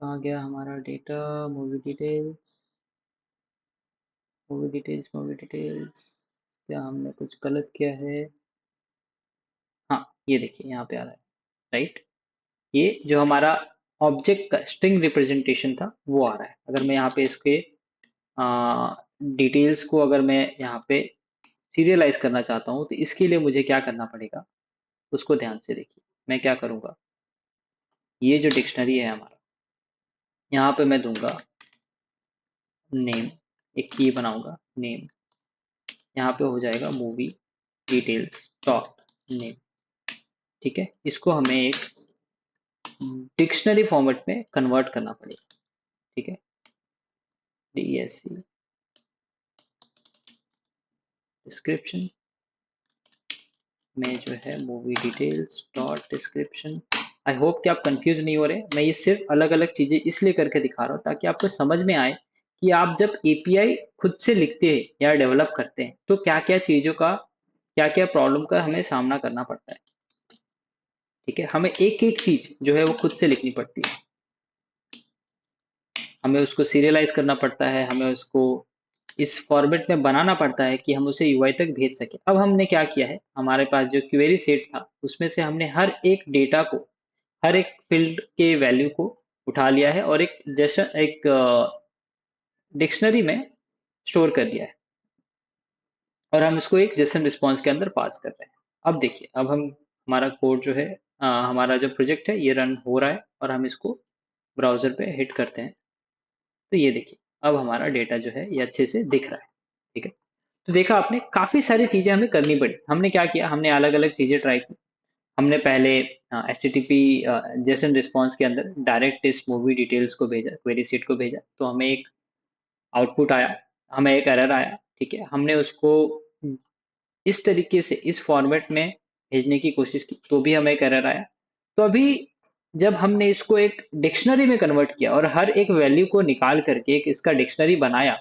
कहाँ गया हमारा data, movie details, movie details, movie details. क्या हमने कुछ गलत किया है? हाँ, ये देखिए यहाँ पे आ रहा है, राइट। ये जो हमारा ऑब्जेक्ट का स्ट्रिंग रिप्रेजेंटेशन था वो आ रहा है। अगर मैं यहाँ पे इसके डिटेल्स को अगर मैं यहाँ पे सीरियलाइज करना चाहता हूँ तो इसके लिए मुझे क्या करना पड़ेगा, उसको ध्यान से देखिए। मैं क्या करूँगा, ये जो डिक्शनरी है हमारा, यहाँ पे मैं दूंगा नेम, एक की बनाऊंगा नेम, यहाँ पे हो जाएगा मूवी डिटेल्स डॉट नेम। ठीक है, इसको हमें एक डिक्शनरी फॉर्मेट में कन्वर्ट करना पड़ेगा। ठीक है, DSC डिस्क्रिप्शन में जो है movie details dot description. I hope कि आप कंफ्यूज नहीं हो रहे, मैं ये सिर्फ अलग अलग चीजें इसलिए करके दिखा रहा हूँ ताकि आपको समझ में आए कि आप जब API खुद से लिखते हैं या डेवलप करते हैं तो क्या क्या चीजों का, क्या क्या प्रॉब्लम का हमें सामना करना पड़ता है। ठीक है, हमें एक एक चीज जो है वो खुद से लिखनी पड़ती है, हमें उसको सीरियलाइज करना पड़ता है, हमें उसको इस फॉर्मेट में बनाना पड़ता है कि हम उसे UI तक भेज सके। अब हमने क्या किया है, हमारे पास जो क्वेरी सेट था उसमें से हमने हर एक डेटा को, हर एक फील्ड के वैल्यू को उठा लिया है और एक जैसा एक डिक्शनरी में स्टोर कर दिया है और हम इसको एक जेसन रिस्पॉन्स के अंदर पास कर रहे हैं। अब देखिए, अब हम हमारा कोड जो है, हमारा जो प्रोजेक्ट है ये रन हो रहा है और हम इसको ब्राउजर पे हिट करते हैं। तो ये देखिए अब हमारा डेटा जो है ये अच्छे से दिख रहा है। ठीक है, तो देखा आपने, काफी सारी चीजें हमें करनी पड़ी। हमने क्या किया, हमने अलग अलग चीजें ट्राई की। हमने पहले HTTP जेसन रिस्पॉन्स के अंदर डायरेक्ट इस मूवी डिटेल्स को भेजा, क्वेरी सीट को भेजा, तो हमें एक आउटपुट आया, हमें एक एरर आया। ठीक है, हमने उसको इस तरीके से इस फॉर्मेट में भेजने की कोशिश की तो भी हमें एक एरर आया। तो अभी जब हमने इसको एक डिक्शनरी में कन्वर्ट किया और हर एक वैल्यू को निकाल करके एक इसका डिक्शनरी बनाया,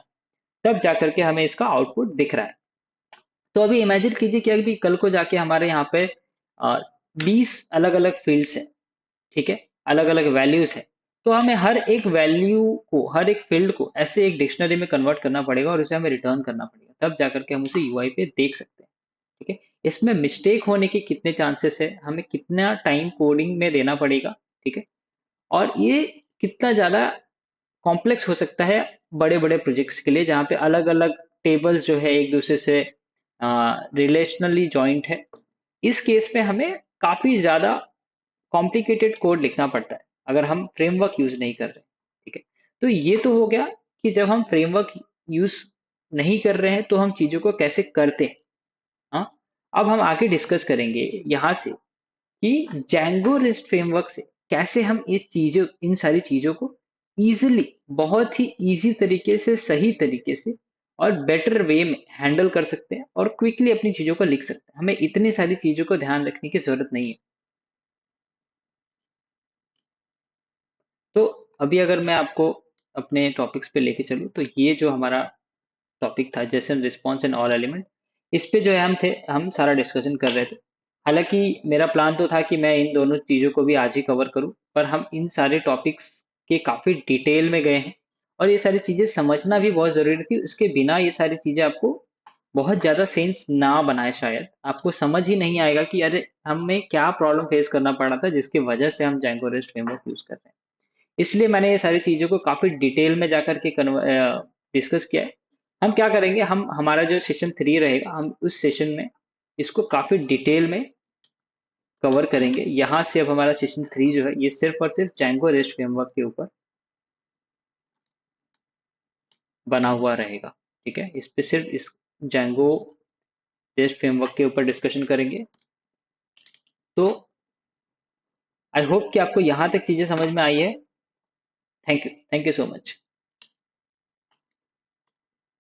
तब जाकर के हमें इसका आउटपुट दिख रहा है। तो अभी इमेजिन कीजिए कि अभी कल को जाके हमारे यहाँ पे 20 अलग अलग फील्ड्स हैं। ठीक है, अलग अलग वैल्यूज है, तो हमें हर एक वैल्यू को, हर एक फील्ड को ऐसे एक डिक्शनरी में कन्वर्ट करना पड़ेगा और उसे हमें रिटर्न करना पड़ेगा, तब जाकर के हम उसे UI पे देख सकते हैं। ठीक है, इसमें मिस्टेक होने के कितने चांसेस है, हमें कितना टाइम कोडिंग में देना पड़ेगा। ठीक है, और ये कितना ज्यादा कॉम्प्लेक्स हो सकता है बड़े बड़े प्रोजेक्ट्स के लिए जहाँ पे अलग अलग टेबल्स जो है एक दूसरे से रिलेशनली जॉइंट है। इस केस में हमें काफी ज्यादा कॉम्प्लिकेटेड कोड लिखना पड़ता है अगर हम फ्रेमवर्क यूज नहीं कर रहे। ठीक है, तो ये तो हो गया कि जब हम फ्रेमवर्क यूज नहीं कर रहे हैं तो हम चीजों को कैसे करते हैं। हाँ, अब हम आगे डिस्कस करेंगे यहाँ से कि जैंगो रेस्ट फ्रेमवर्क से कैसे हम इस चीजों, इन सारी चीजों को इजीली, बहुत ही इजी तरीके से, सही तरीके से और बेटर वे में हैंडल कर सकते हैं और क्विकली अपनी चीजों को लिख सकते हैं। हमें इतनी सारी चीजों को ध्यान रखने की जरूरत नहीं है। तो अभी अगर मैं आपको अपने टॉपिक्स पे लेके चलूँ तो ये जो हमारा टॉपिक था Jason response and all element, इस पे जो है हम सारा डिस्कशन कर रहे थे। हालांकि मेरा प्लान तो था कि मैं इन दोनों चीज़ों को भी आज ही कवर करूं, पर हम इन सारे टॉपिक्स के काफ़ी डिटेल में गए हैं और ये सारी चीज़ें समझना भी बहुत ज़रूरी थी। उसके बिना ये सारी चीज़ें आपको बहुत ज़्यादा सेंस ना बनाए, शायद आपको समझ ही नहीं आएगा कि अरे हमें क्या प्रॉब्लम फेस करना पड़ा था जिसकी वजह से हम जैंगो रेस्ट फ्रेमवर्क यूज़ कर रहे हैं। इसलिए मैंने ये सारी चीज़ों को काफ़ी डिटेल में जाकर के डिस्कस किया है। हम क्या करेंगे, हम हमारा जो सेशन 3 रहेगा, हम उस सेशन में इसको काफी डिटेल में कवर करेंगे। यहाँ से अब हमारा सेशन 3 जो है ये सिर्फ और सिर्फ जैंगो रेस्ट फ्रेमवर्क के ऊपर बना हुआ रहेगा। ठीक है, इस पे सिर्फ इस जैंगो रेस्ट फ्रेमवर्क के ऊपर डिस्कशन करेंगे। तो आई होप कि आपको यहाँ तक चीजें समझ में आई है। Thank you so much.